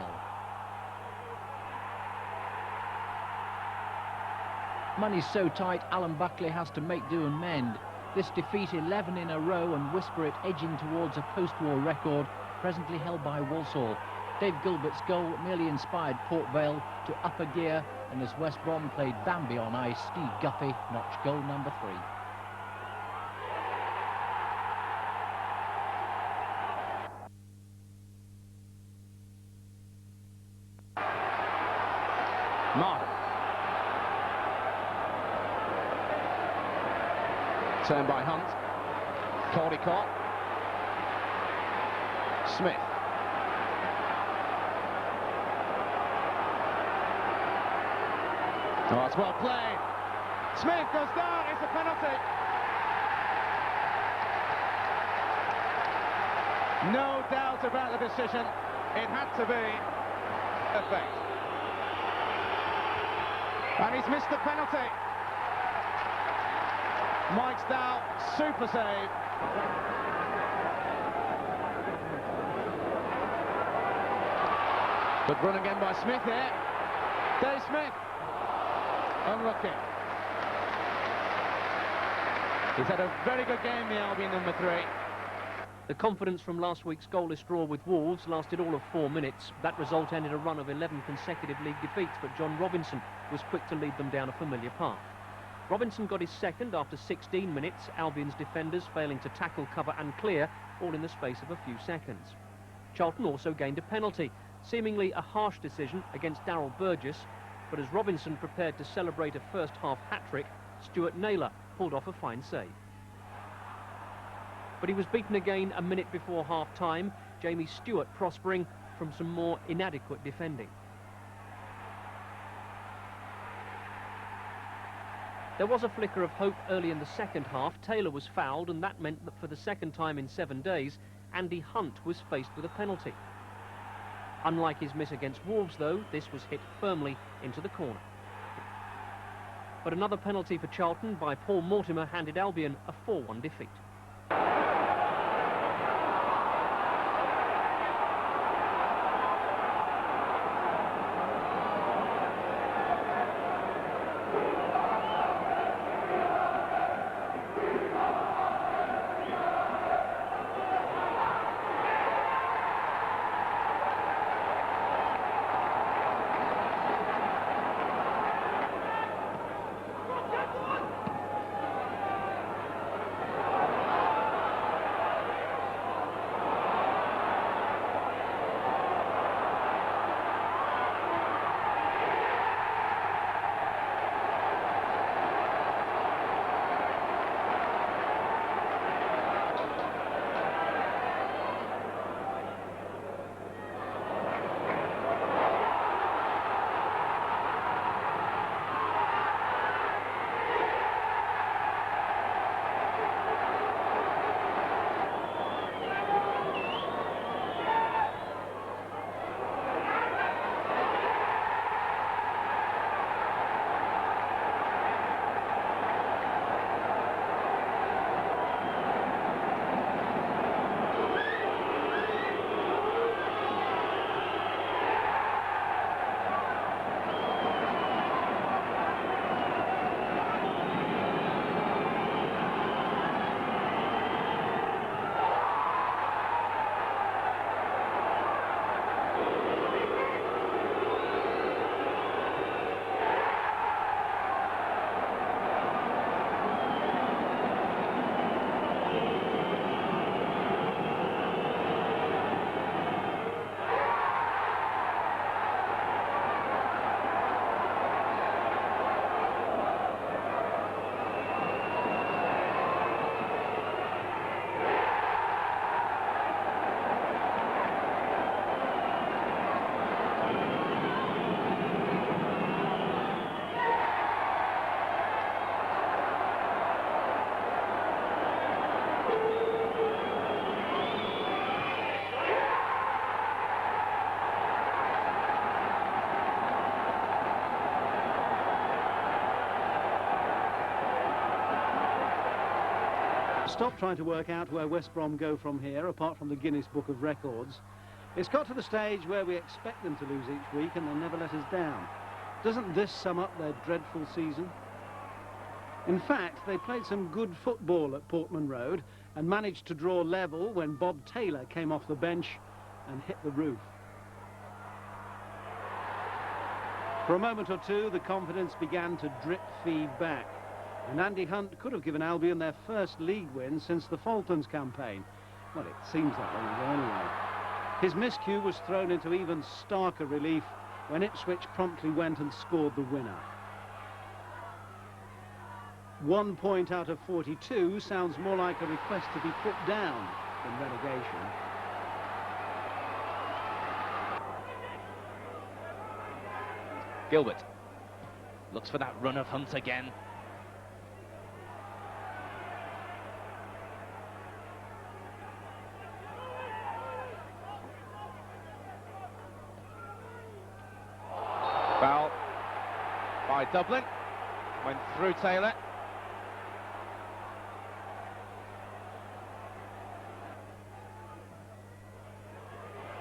Money's so tight, Alan Buckley has to make do and mend. This defeat 11 in a row and whisper it edging towards a post-war record presently held by Walsall. Dave Gilbert's goal merely inspired Port Vale to upper gear, and as West Brom played Bambi on ice, Steve Guffey notched goal number 3. Mark. Turn by Hunt. Caldicott. Smith. Oh, it's well played. Smith goes down. It's a penalty. No doubt about the decision. It had to be perfect. And he's missed the penalty. Mike Stow, super save. Good run again by Smith here. Dave Smith. Unlucky. He's had a very good game, the Albion number 3. The confidence from last week's goalless draw with Wolves lasted all of 4 minutes. That result ended a run of 11 consecutive league defeats, but John Robinson was quick to lead them down a familiar path. Robinson got his second after 16 minutes, Albion's defenders failing to tackle, cover and clear, all in the space of a few seconds. Charlton also gained a penalty, seemingly a harsh decision against Darryl Burgess, but as Robinson prepared to celebrate a first-half hat-trick, Stuart Naylor pulled off a fine save. But he was beaten again a minute before half-time, Jamie Stewart prospering from some more inadequate defending. There was a flicker of hope early in the second half. Taylor was fouled, and that meant that for the second time in 7 days, Andy Hunt was faced with a penalty. Unlike his miss against Wolves, though, this was hit firmly into the corner. But another penalty for Charlton by Paul Mortimer handed Albion a 4-1 defeat. stop trying to work out where West Brom go from here, apart from the Guinness Book of Records. It's got to the stage where we expect them to lose each week and they'll never let us down. Doesn't this sum up their dreadful season? In fact, they played some good football at Portman Road and managed to draw level when Bob Taylor came off the bench and hit the roof. For a moment or two, the confidence began to drip-feed back, and Andy Hunt could have given Albion their first league win since the Falklands campaign. Well, it seems that long ago anyway. His miscue was thrown into even starker relief when Ipswich promptly went and scored the winner. 1 point out of 42 sounds more like a request to be put down than relegation. Gilbert looks for that run of Hunt again. Foul by Dublin. Went through Taylor.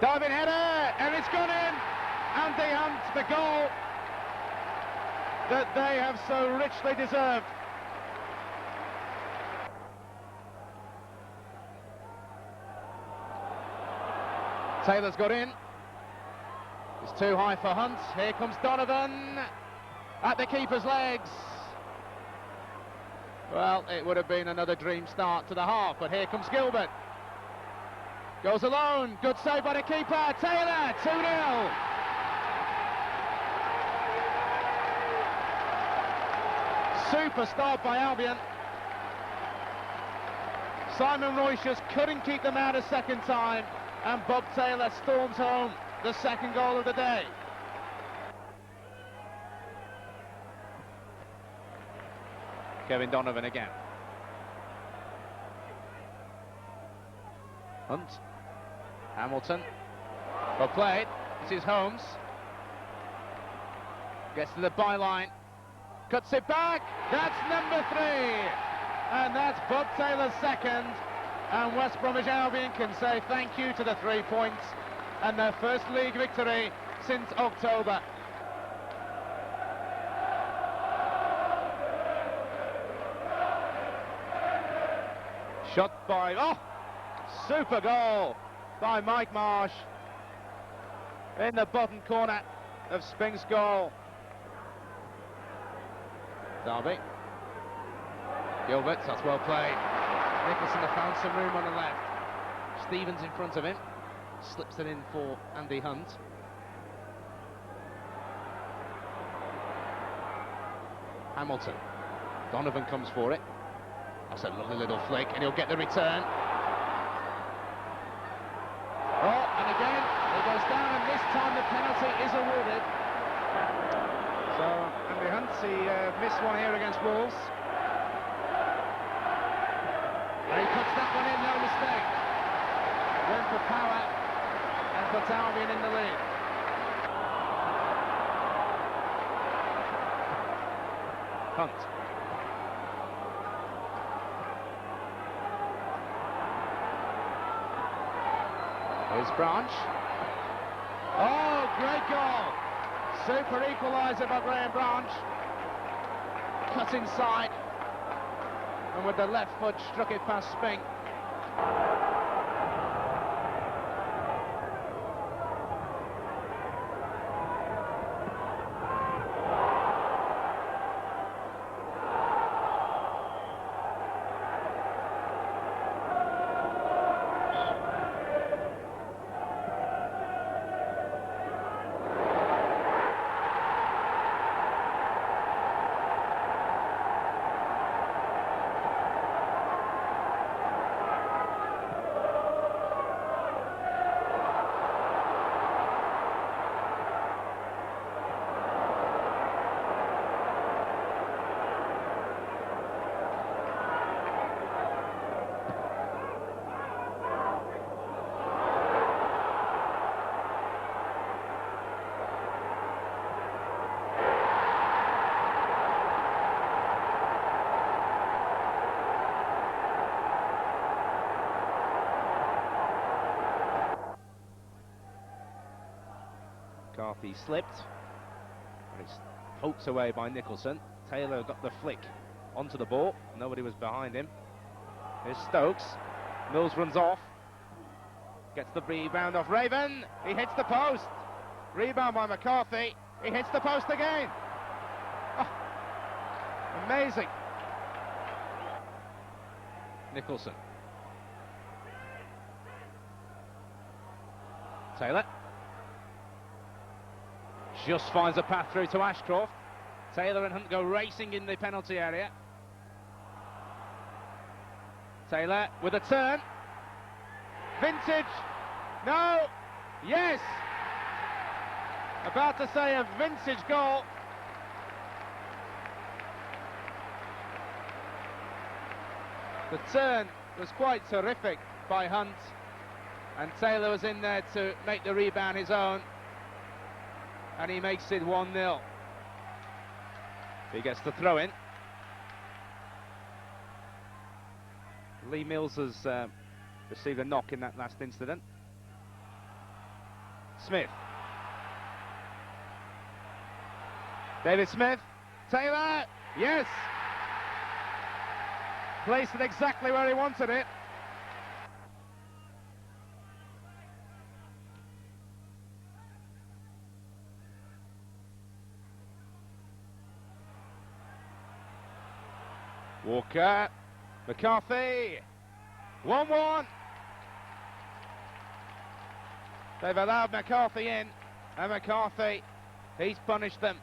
Diving header, and it's gone in. Andy Hunt, the goal that they have so richly deserved. Taylor's got in. It's too high for Hunt. Here comes Donovan at the keeper's legs. Well, it would have been another dream start to the half, but here comes Gilbert. Goes alone. Good save by the keeper. Taylor, 2-0. Super start by Albion. Simon Royce just couldn't keep them out a second time, and Bob Taylor storms home the second goal of the day. Kevin Donovan again. Hunt. Hamilton. Well played. This is Holmes. Gets to the byline. Cuts it back. That's number 3. And that's Bob Taylor's second. And West Bromwich Albion can say thank you to the 3 points and their first league victory since October. Shot by, oh, super goal by Mike Marsh in the bottom corner of Spink's goal. Derby. Gilbert, that's well played. Nicholson has found some room on the left. Stevens in front of him. Slips it in for Andy Hunt. Hamilton. Donovan comes for it. That's a lovely little flick, and he'll get the return. Oh, and again, it goes down, and this time the penalty is awarded. So, Andy Hunt, he missed one here against Wolves. And he puts that one in, no mistake. Went for power, and puts Albion in the lead. Hunt. Here's Branch. Oh, great goal. Super equaliser by Graham Branch. Cut inside. And with the left foot struck it past Spink. McCarthy slipped, and it's poked away by Nicholson. Taylor got the flick onto the ball. Nobody was behind him. Here's Stokes. Mills runs off. Gets the rebound off Raven. He hits the post. Rebound by McCarthy. He hits the post again. Oh, amazing. Nicholson. Taylor. Just finds a path through to Ashcroft. Taylor and Hunt go racing in the penalty area. Taylor with a turn. Vintage. No. Yes. About to say a vintage goal. The turn was quite terrific by Hunt, and Taylor was in there to make the rebound his own, and he makes it 1-0. He gets the throw in. Lee Mills has received a knock in that last incident. Smith. David Smith. Taylor. Yes. Placed it exactly where he wanted it. Walker. McCarthy. 1-1. They've allowed McCarthy in, and McCarthy, he's punished them.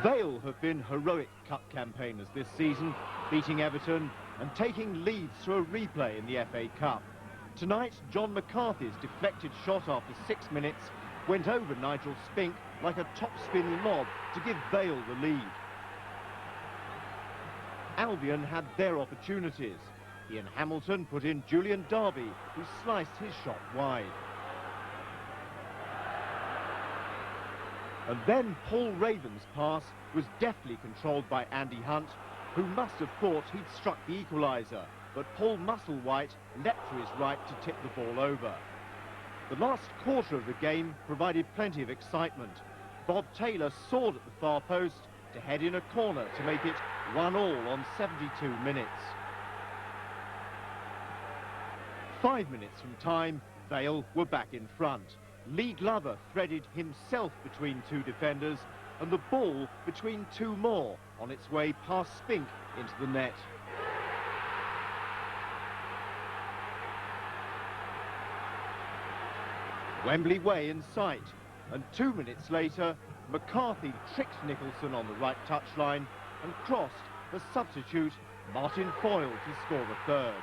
Vale have been heroic cup campaigners this season, beating Everton and taking leads through a replay in the FA Cup. Tonight, John McCarthy's deflected shot after 6 minutes went over Nigel Spink like a topspin lob to give Vale the lead. Albion had their opportunities. Ian Hamilton put in Julian Darby, who sliced his shot wide. And then Paul Raven's pass was deftly controlled by Andy Hunt, who must have thought he'd struck the equaliser, but Paul Musselwhite leapt to his right to tip the ball over. The last quarter of the game provided plenty of excitement. Bob Taylor soared at the far post to head in a corner to make it 1-1 on 72 minutes. 5 minutes from time, Vale were back in front. Lee Glover threaded himself between two defenders and the ball between two more on its way past Spink into the net. Wembley Way in sight, and 2 minutes later, McCarthy tricked Nicholson on the right touchline and crossed the substitute Martin Foyle to score the third.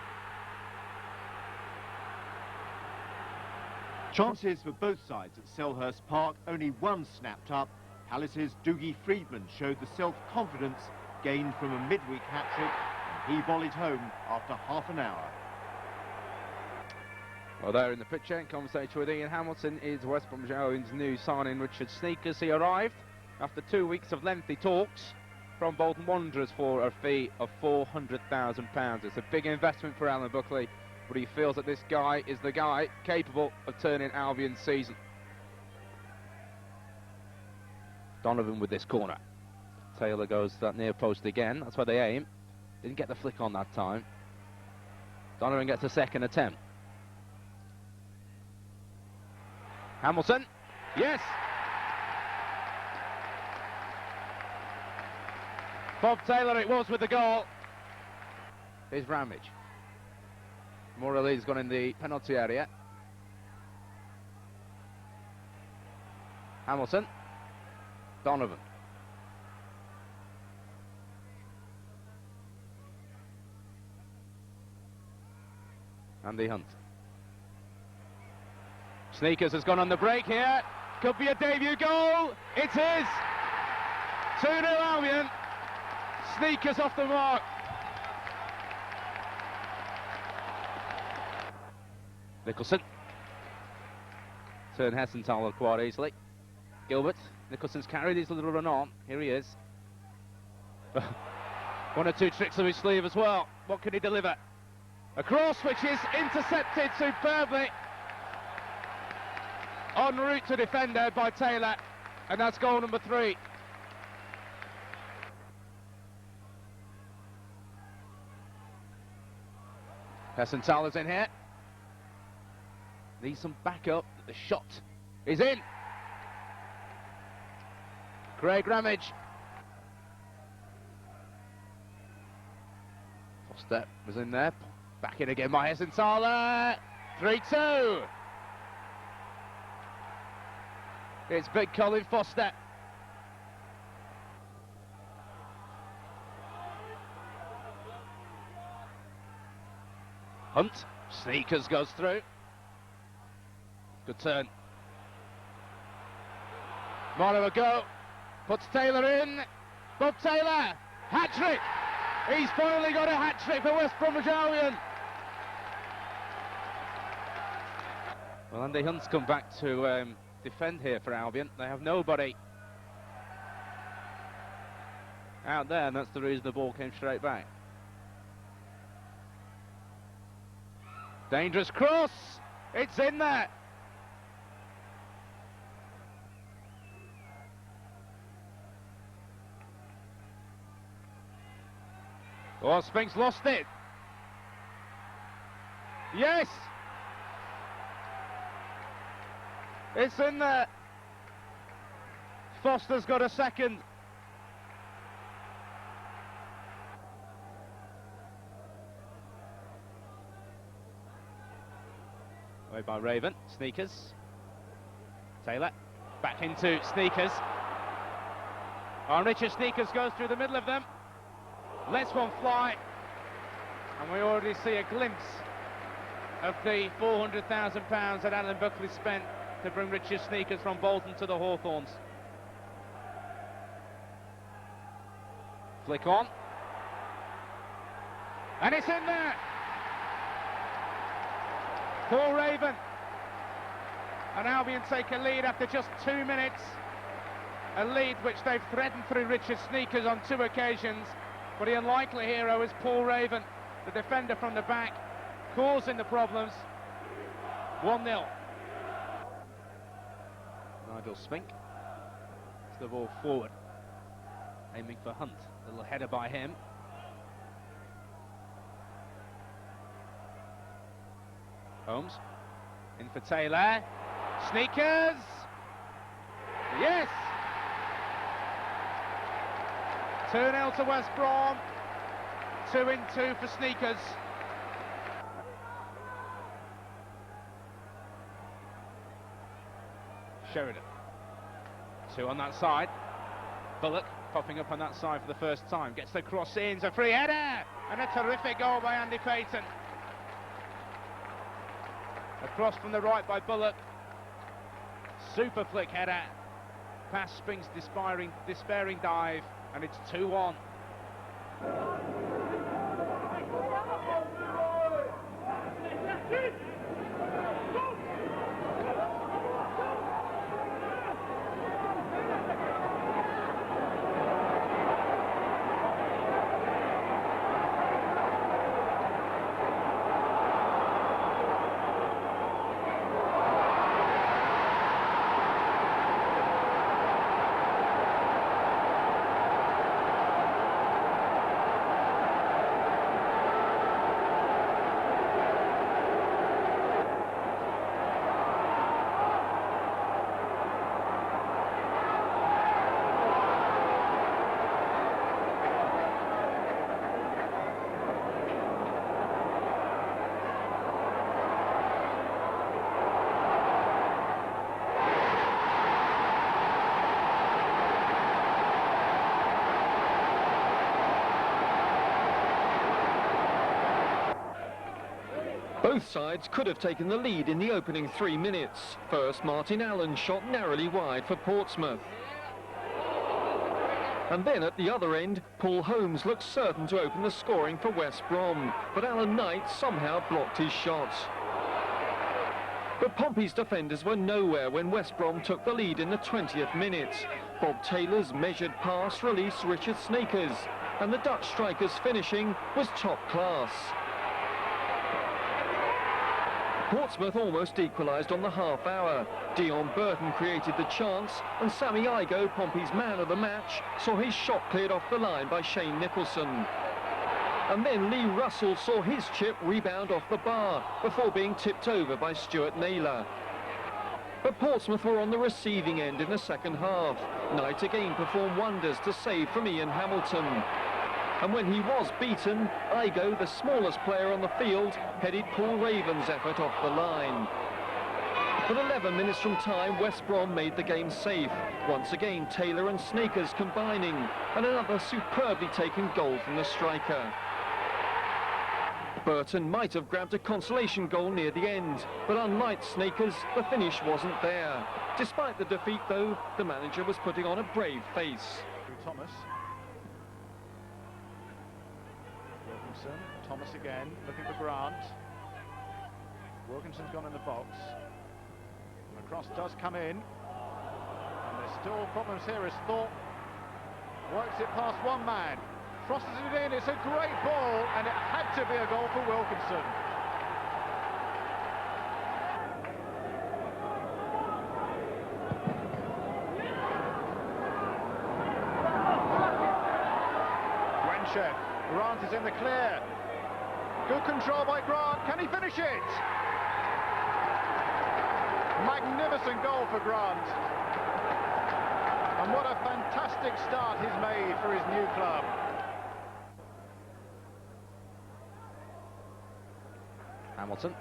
Chances for both sides at Selhurst Park, only one snapped up. Palace's Doogie Friedman showed the self-confidence gained from a midweek hat-trick, and he volleyed home after half an hour. Well, there in the picture, in conversation with Ian Hamilton, is West Bromwich Albion's new signing, Richard Sneakers. He arrived after 2 weeks of lengthy talks from Bolton Wanderers for a fee of £400,000. It's a big investment for Alan Buckley, but he feels that this guy is the guy capable of turning Albion's season. Donovan with this corner. Taylor goes to that near post again. That's where they aim. Didn't get the flick on that time. Donovan gets a second attempt. Hamilton. Yes. Bob Taylor it was with the goal. Here's Bromwich. Morley's gone in the penalty area. Hamilton. Donovan. Andy Hunt. Sneakers has gone on the break here. Could be a debut goal. It is. 2-0 Albion. Sneakers off the mark. Nicholson. Turn Hessenthal quite easily. Gilbert. Nicholson's carried his little run on. Here he is. One or two tricks of his sleeve as well. What can he deliver? A cross which is intercepted superbly. En route to defender by Taylor. And that's goal number 3. Hessenthaler's in here. Needs some backup. The shot is in. Craig Ramage. Foster was in there. Back in again by Hessenthaler. 3-2. It's big Colin Foster. Hunt. Sneakers goes through. Good turn. Morrow a go. Puts Taylor in. Bob Taylor. Hat-trick. He's finally got a hat-trick for West Bromwich Albion. Well, Andy Hunt's come back to defend here for Albion. They have nobody out there, and that's the reason the ball came straight back. Dangerous cross. It's in there. Oh, Spinks lost it. Yes. It's in there. Foster's got a second. Away by Raven. Sneakers. Taylor. Back into Sneakers. Oh, Richard Sneakers goes through the middle of them. Lets one fly. And we already see a glimpse of the £400,000 that Alan Buckley spent to bring Richard Sneakers from Bolton to the Hawthorns. Flick on. And it's in there. Paul Raven. And Albion take a lead after just 2 minutes. A lead which they've threatened through Richard Sneakers on 2 occasions. But the unlikely hero is Paul Raven, the defender from the back, causing the problems. 1-0. Nigel Spink. It's the ball forward. Aiming for Hunt. A little header by him. Holmes. In for Taylor. Sneakers. Yes! 2-0 to West Brom. 2-2 for Sneakers. Sheridan. 2 on that side. Bullock popping up on that side for the first time. Gets the cross in. It's a free header. And a terrific goal by Andy Payton. Across from the right by Bullock. Super flick header. Past Spinks' despairing dive. And it's 2-1. Both sides could have taken the lead in the opening 3 minutes. First, Martin Allen shot narrowly wide for Portsmouth. And then at the other end, Paul Holmes looked certain to open the scoring for West Brom, but Alan Knight somehow blocked his shot. But Pompey's defenders were nowhere when West Brom took the lead in the 20th minute. Bob Taylor's measured pass released Richard Sneakers, and the Dutch striker's finishing was top class. Portsmouth almost equalised on the half hour. Dion Burton created the chance, and Sammy Igoe, Pompey's man of the match, saw his shot cleared off the line by Shane Nicholson. And then Lee Russell saw his chip rebound off the bar before being tipped over by Stuart Naylor. But Portsmouth were on the receiving end in the second half. Knight again performed wonders to save from Ian Hamilton. And when he was beaten, Igoe, the smallest player on the field, headed Paul Raven's effort off the line. But 11 minutes from time, West Brom made the game safe. Once again, Taylor and Snakers combining, and another superbly taken goal from the striker. Burton might have grabbed a consolation goal near the end, but unlike Snakers, the finish wasn't there. Despite the defeat, though, the manager was putting on a brave face. Thomas. Wilkinson. Thomas again, looking for Grant. Wilkinson's gone in the box. And the cross does come in. And there's still problems here as Thorpe works it past one man. Crosses it in, it's a great ball, and it had to be a goal for Wilkinson. Gwenchev, Grant is in the clear. Good control by Grant, can he finish it? Magnificent goal for Grant. And what a fantastic start he's made for his new club. Hamilton.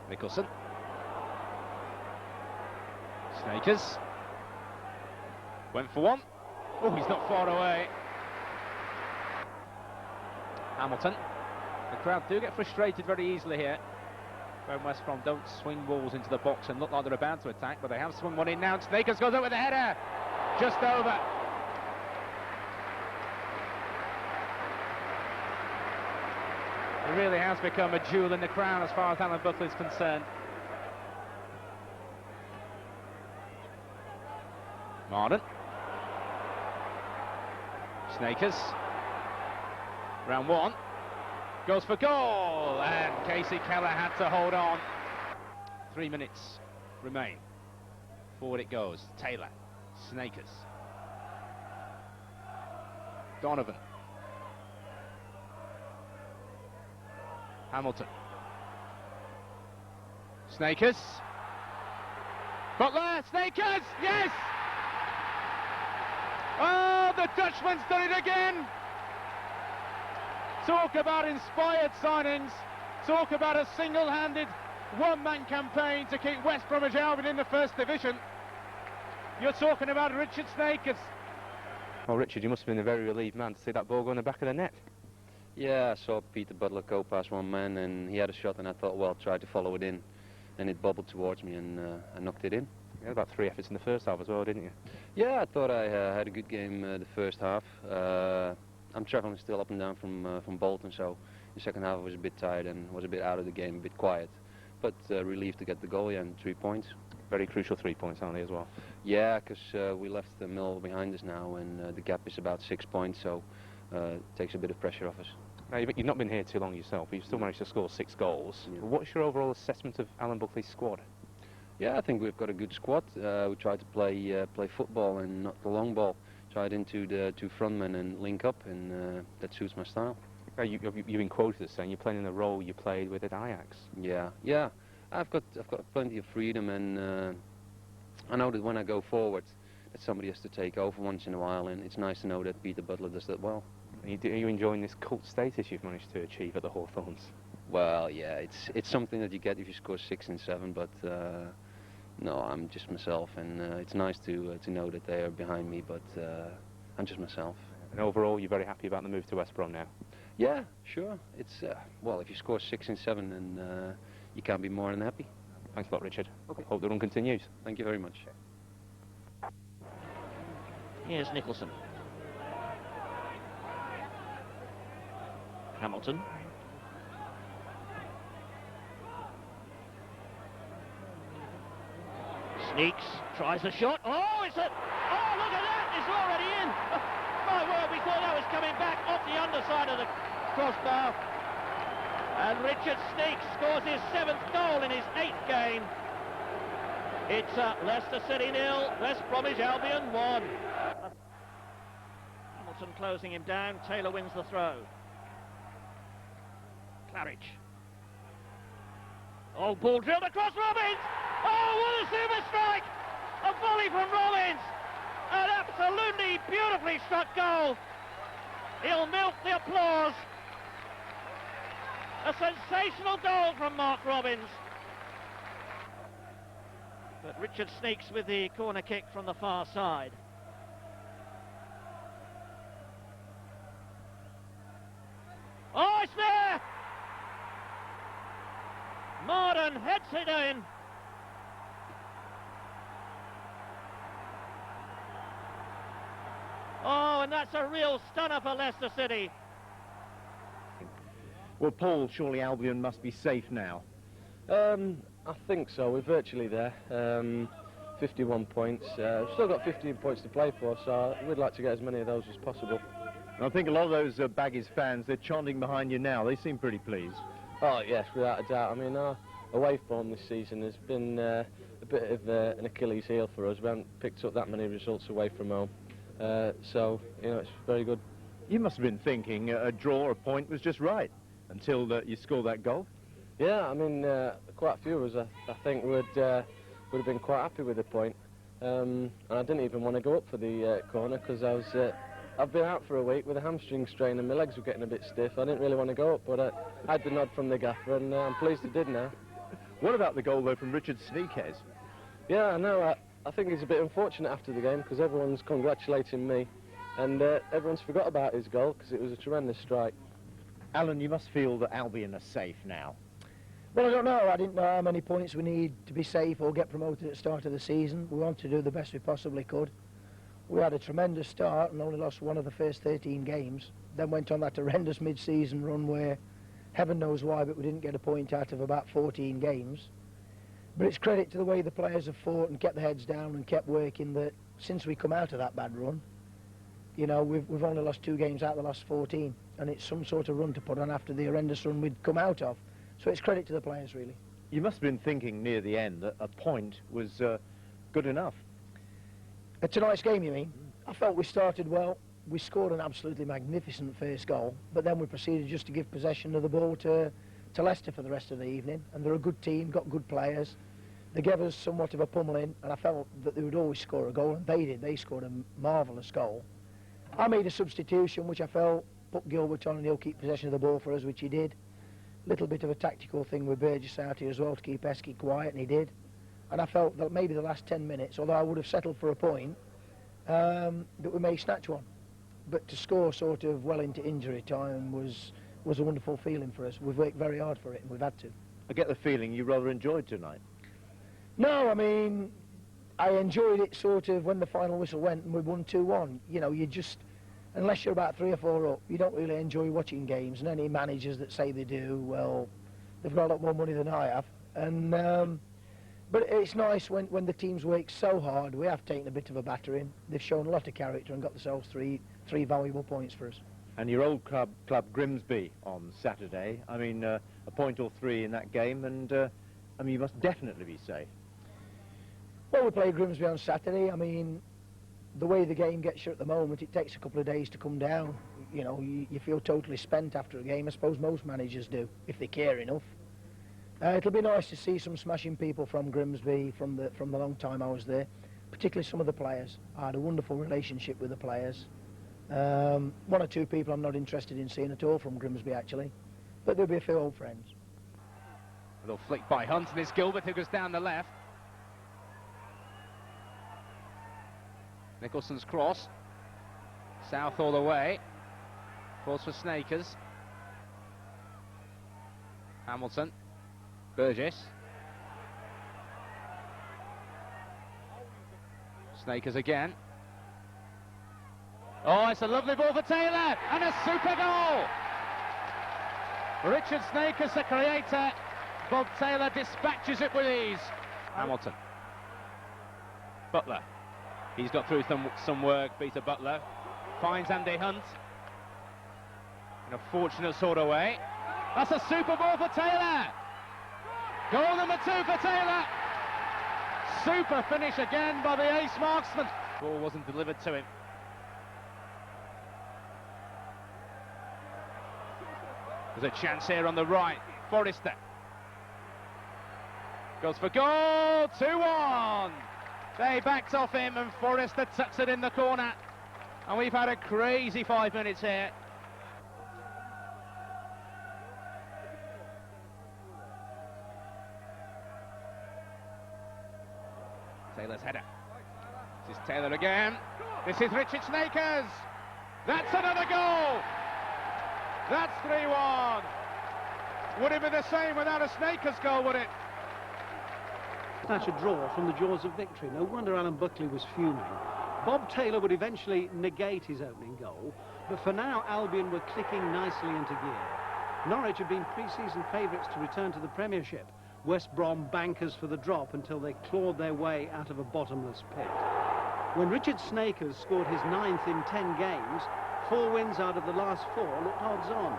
Nicholson. Snakers. Went for one. Oh, he's not far away. Hamilton. The crowd do get frustrated very easily here when West Brom don't swing balls into the box and look like they're about to attack, but they have swung one in now. Snakers goes up with a header. Just over. It really has become a jewel in the crown as far as Alan Buckley is concerned. Marden. Snakers. Round one. Goes for goal, and Casey Keller had to hold on. 3 minutes remain. Forward it goes. Taylor. Snakers. Donovan. Hamilton. Snakers. Butler. Snakers. Yes! Oh, the Dutchman's done it again! Talk about inspired signings. Talk about a single-handed one-man campaign to keep West Bromwich Albion in the First Division. You're talking about Richard Snakers. Well, Richard, you must have been a very relieved man to see that ball go in the back of the net. Yeah, I saw Peter Butler go past one man and he had a shot and I thought, well, try to follow it in. And it bobbled towards me and I knocked it in. You had about 3 efforts in the first half as well, didn't you? Yeah, I thought I had a good game the first half. I'm travelling still up and down from Bolton, so the second half I was a bit tired and was a bit out of the game, a bit quiet. But relieved to get the goal, yeah, and 3 points. Very crucial 3 points, aren't they, as well? Yeah, because we left the Mill behind us now and the gap is about 6 points, so it takes a bit of pressure off us. Now, you've not been here too long yourself, but you've still managed to score 6 goals. Yeah. What's your overall assessment of Alan Buckley's squad? Yeah, I think we've got a good squad. We try to play football and not the long ball. Tried into the 2 frontmen and link up, and that suits my style. You've been quoted as saying you're playing in the role you played with at Ajax. Yeah. I've got plenty of freedom, and I know that when I go forward, that somebody has to take over once in a while, and it's nice to know that Peter Butler does that well. Are you enjoying this cult status you've managed to achieve at the Hawthorns? Well, yeah, it's something that you get if you score 6 and 7, but no, I'm just myself, and it's nice to know that they are behind me, but I'm just myself. And overall, you're very happy about the move to West Brom now? Yeah, sure. It's well, if you score 6 and 7, then you can't be more than happy. Thanks a lot, Richard. Okay. Hope the run continues. Thank you very much. Here's Nicholson. Hamilton. Sneaks, tries a shot. Oh, it's a... Oh, look at that! It's already in! My word, we thought that was coming back off the underside of the crossbar. And Richard Sneaks scores his 7th goal in his 8th game. It's Leicester City 0, West Bromwich Albion 1. Hamilton closing him down. Taylor wins the throw. Claridge. Oh, ball drilled across Robbins! Oh, what a super strike! A volley from Robbins! An absolutely beautifully struck goal. He'll milk the applause. A sensational goal from Mark Robbins. But Richard Sneaks with the corner kick from the far side. Oh, it's there! Marden heads it in. Oh, and that's a real stunner for Leicester City. Well, Paul, surely Albion must be safe now. I think so. We're virtually there. 51 points. Still got 15 points to play for, so we'd like to get as many of those as possible. And I think a lot of those Baggies fans, they're chanting behind you now. They seem pretty pleased. Oh, yes, without a doubt. I mean, our away form this season has been a bit of an Achilles heel for us. We haven't picked up that many results away from home. So, you know, it's very good. You must have been thinking a draw, a point was just right until you scored that goal. Yeah, I mean, quite a few of us, I think, would have been quite happy with the point. And I didn't even want to go up for the corner because I've been out for a week with a hamstring strain and my legs were getting a bit stiff. I didn't really want to go up, but I had the nod from the gaffer and I'm pleased I did now. What about the goal, though, from Richard Sneakes? Yeah, I know. I think he's a bit unfortunate after the game because everyone's congratulating me and everyone's forgot about his goal because it was a tremendous strike. Alan, you must feel that Albion are safe now. Well, I don't know. I didn't know how many points we need to be safe or get promoted at the start of the season. We want to do the best we possibly could. We had a tremendous start and only lost one of the first 13 games. Then went on that horrendous mid-season run where, heaven knows why, but we didn't get a point out of about 14 games. But it's credit to the way the players have fought and kept their heads down and kept working that since we come out of that bad run, you know, we've only lost 2 games out of the last 14. And it's some sort of run to put on after the horrendous run we'd come out of. So it's credit to the players, really. You must have been thinking near the end that a point was good enough. At tonight's game, you mean? I felt we started well. We scored an absolutely magnificent first goal, but then we proceeded just to give possession of the ball to Leicester for the rest of the evening. And they're a good team, got good players. They gave us somewhat of a pummeling, and I felt that they would always score a goal, and they did. They scored a marvellous goal. I made a substitution, which I felt put Gilbert on and he'll keep possession of the ball for us, which he did. Little bit of a tactical thing with Burgess out here as well to keep Esky quiet, and he did. And I felt that maybe the last 10 minutes, although I would have settled for a point, that we may snatch one. But to score sort of well into injury time was a wonderful feeling for us. We've worked very hard for it and we've had to. I get the feeling you rather enjoyed tonight. No, I mean, I enjoyed it sort of when the final whistle went and we won 2-1. You know, you just, unless you're about 3 or 4 up, you don't really enjoy watching games. And any managers that say they do, well, they've got a lot more money than I have. And but it's nice when the teams work so hard. We have taken a bit of a battering. They've shown a lot of character and got themselves three valuable points for us. And your old club Grimsby on Saturday. I mean, a point or 3 in that game, and I mean, you must definitely be safe. Well, we play Grimsby on Saturday. I mean, the way the game gets you at the moment, it takes a couple of days to come down. You know, you feel totally spent after a game. I suppose most managers do, if they care enough. It'll be nice to see some smashing people from Grimsby from the long time I was there, particularly some of the players. I had a wonderful relationship with the players. 1 or 2 people I'm not interested in seeing at all from Grimsby, actually, but there'll be a few old friends. A little flick by Hunt, and it's Gilbert who goes down the left. Nicholson's cross. South all the way. Cross for Snakers. Hamilton. Burgess. Snakers again. Oh, it's a lovely ball for Taylor, and a super goal! Richard Snakers, the creator. Bob Taylor dispatches it with ease. Hamilton. Butler. He's got through some work, Peter Butler. Finds Andy Hunt. In a fortunate sort of way. That's a super ball for Taylor. Goal number 2 for Taylor. Super finish again by the ace marksman. Ball wasn't delivered to him. There's a chance here on the right. Forrester goes for goal. 2-1. They backed off him and Forrester tucks it in the corner. And we've had a crazy 5 minutes here. Taylor's header. This is Taylor again. This is Richard Snakers. That's another goal. That's 3-1. Would it be the same without a Snakers goal, would it? Snatch a draw from the jaws of victory. No wonder Alan Buckley was fuming. Bob Taylor would eventually negate his opening goal, but for now Albion were clicking nicely into gear. Norwich had been pre-season favourites to return to the Premiership. West Brom bankers for the drop until they clawed their way out of a bottomless pit. When Richard Snakers scored his 9th in 10 games, 4 wins out of the last 4 looked odds-on.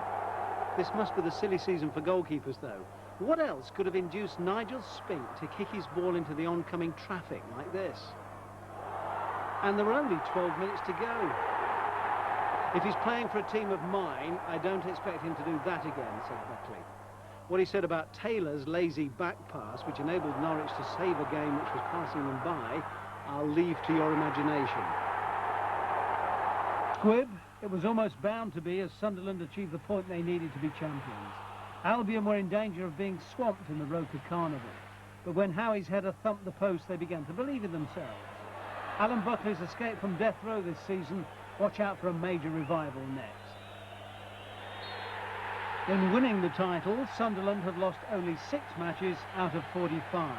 This must be the silly season for goalkeepers, though. What else could have induced Nigel Spink to kick his ball into the oncoming traffic like this? And there were only 12 minutes to go. If he's playing for a team of mine, I don't expect him to do that again, said Buckley. What he said about Taylor's lazy back pass, which enabled Norwich to save a game which was passing them by, I'll leave to your imagination. Squib, it was almost bound to be as Sunderland achieved the point they needed to be champions. Albion were in danger of being swamped in the Roker Carnival, but when Howie's header thumped the post, they began to believe in themselves. Alan Buckley's escape from death row this season, watch out for a major revival next. In winning the title, Sunderland have lost only 6 matches out of 45.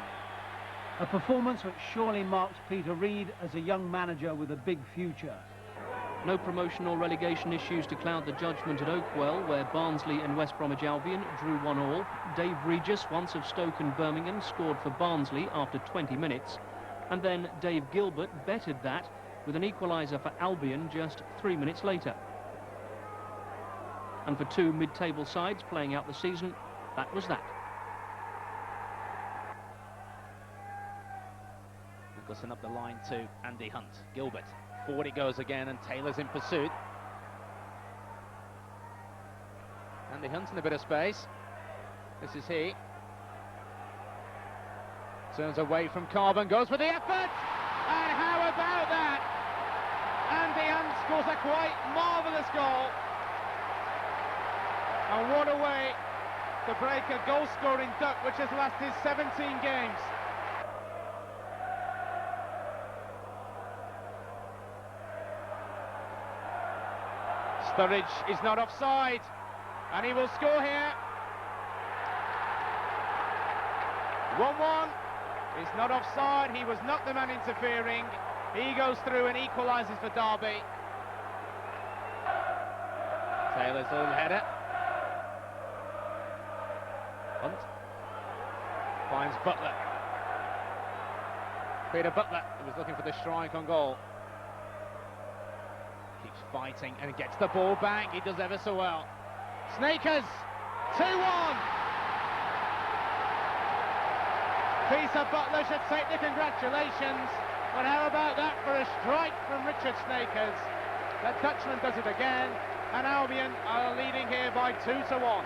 A performance which surely marks Peter Reid as a young manager with a big future. No promotion or relegation issues to cloud the judgment at Oakwell, where Barnsley and West Bromwich Albion drew 1-1. Dave Regis, once of Stoke and Birmingham, scored for Barnsley after 20 minutes. And then Dave Gilbert bettered that with an equaliser for Albion just 3 minutes later. And for 2 mid-table sides playing out the season, that was that. Nicholson up the line to Andy Hunt. Gilbert. Forward it goes again, and Taylor's in pursuit. Andy Hunt in a bit of space. This is he. Turns away from Carbon, goes for the effort! And how about that? Andy Hunt scores a quite marvellous goal. And what a way to break a goal-scoring duck which has lasted 17 games. Sturridge is not offside, and he will score here. 1-1. He's not offside. He was not the man interfering. He goes through and equalises for Derby. Taylor's little header. Hunt finds Butler. Peter Butler, who was looking for the strike on goal. Keeps fighting and gets the ball back. He does ever so well. Snakers, 2-1. Peter Butler should take the congratulations. But how about that for a strike from Richard Snakers? The Dutchman does it again, and Albion are leading here by 2-1.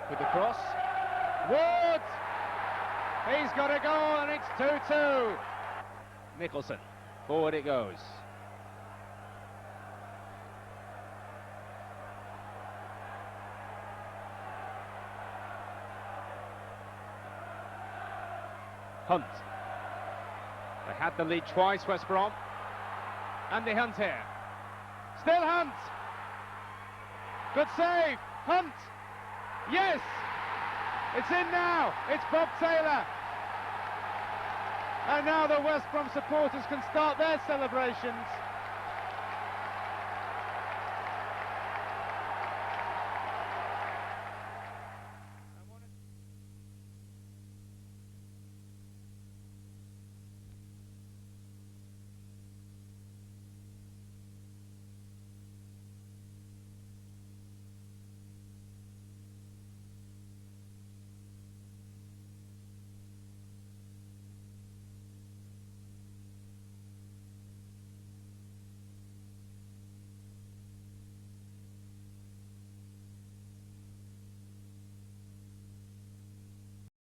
With the cross, Wood, he's got a goal and it's 2-2. Nicholson, forward it goes. Hunt, they had the lead twice, West Brom. Andy Hunt here, still Hunt, good save, Hunt. Yes, it's in now, it's Bob Taylor. And now the West Brom supporters can start their celebrations.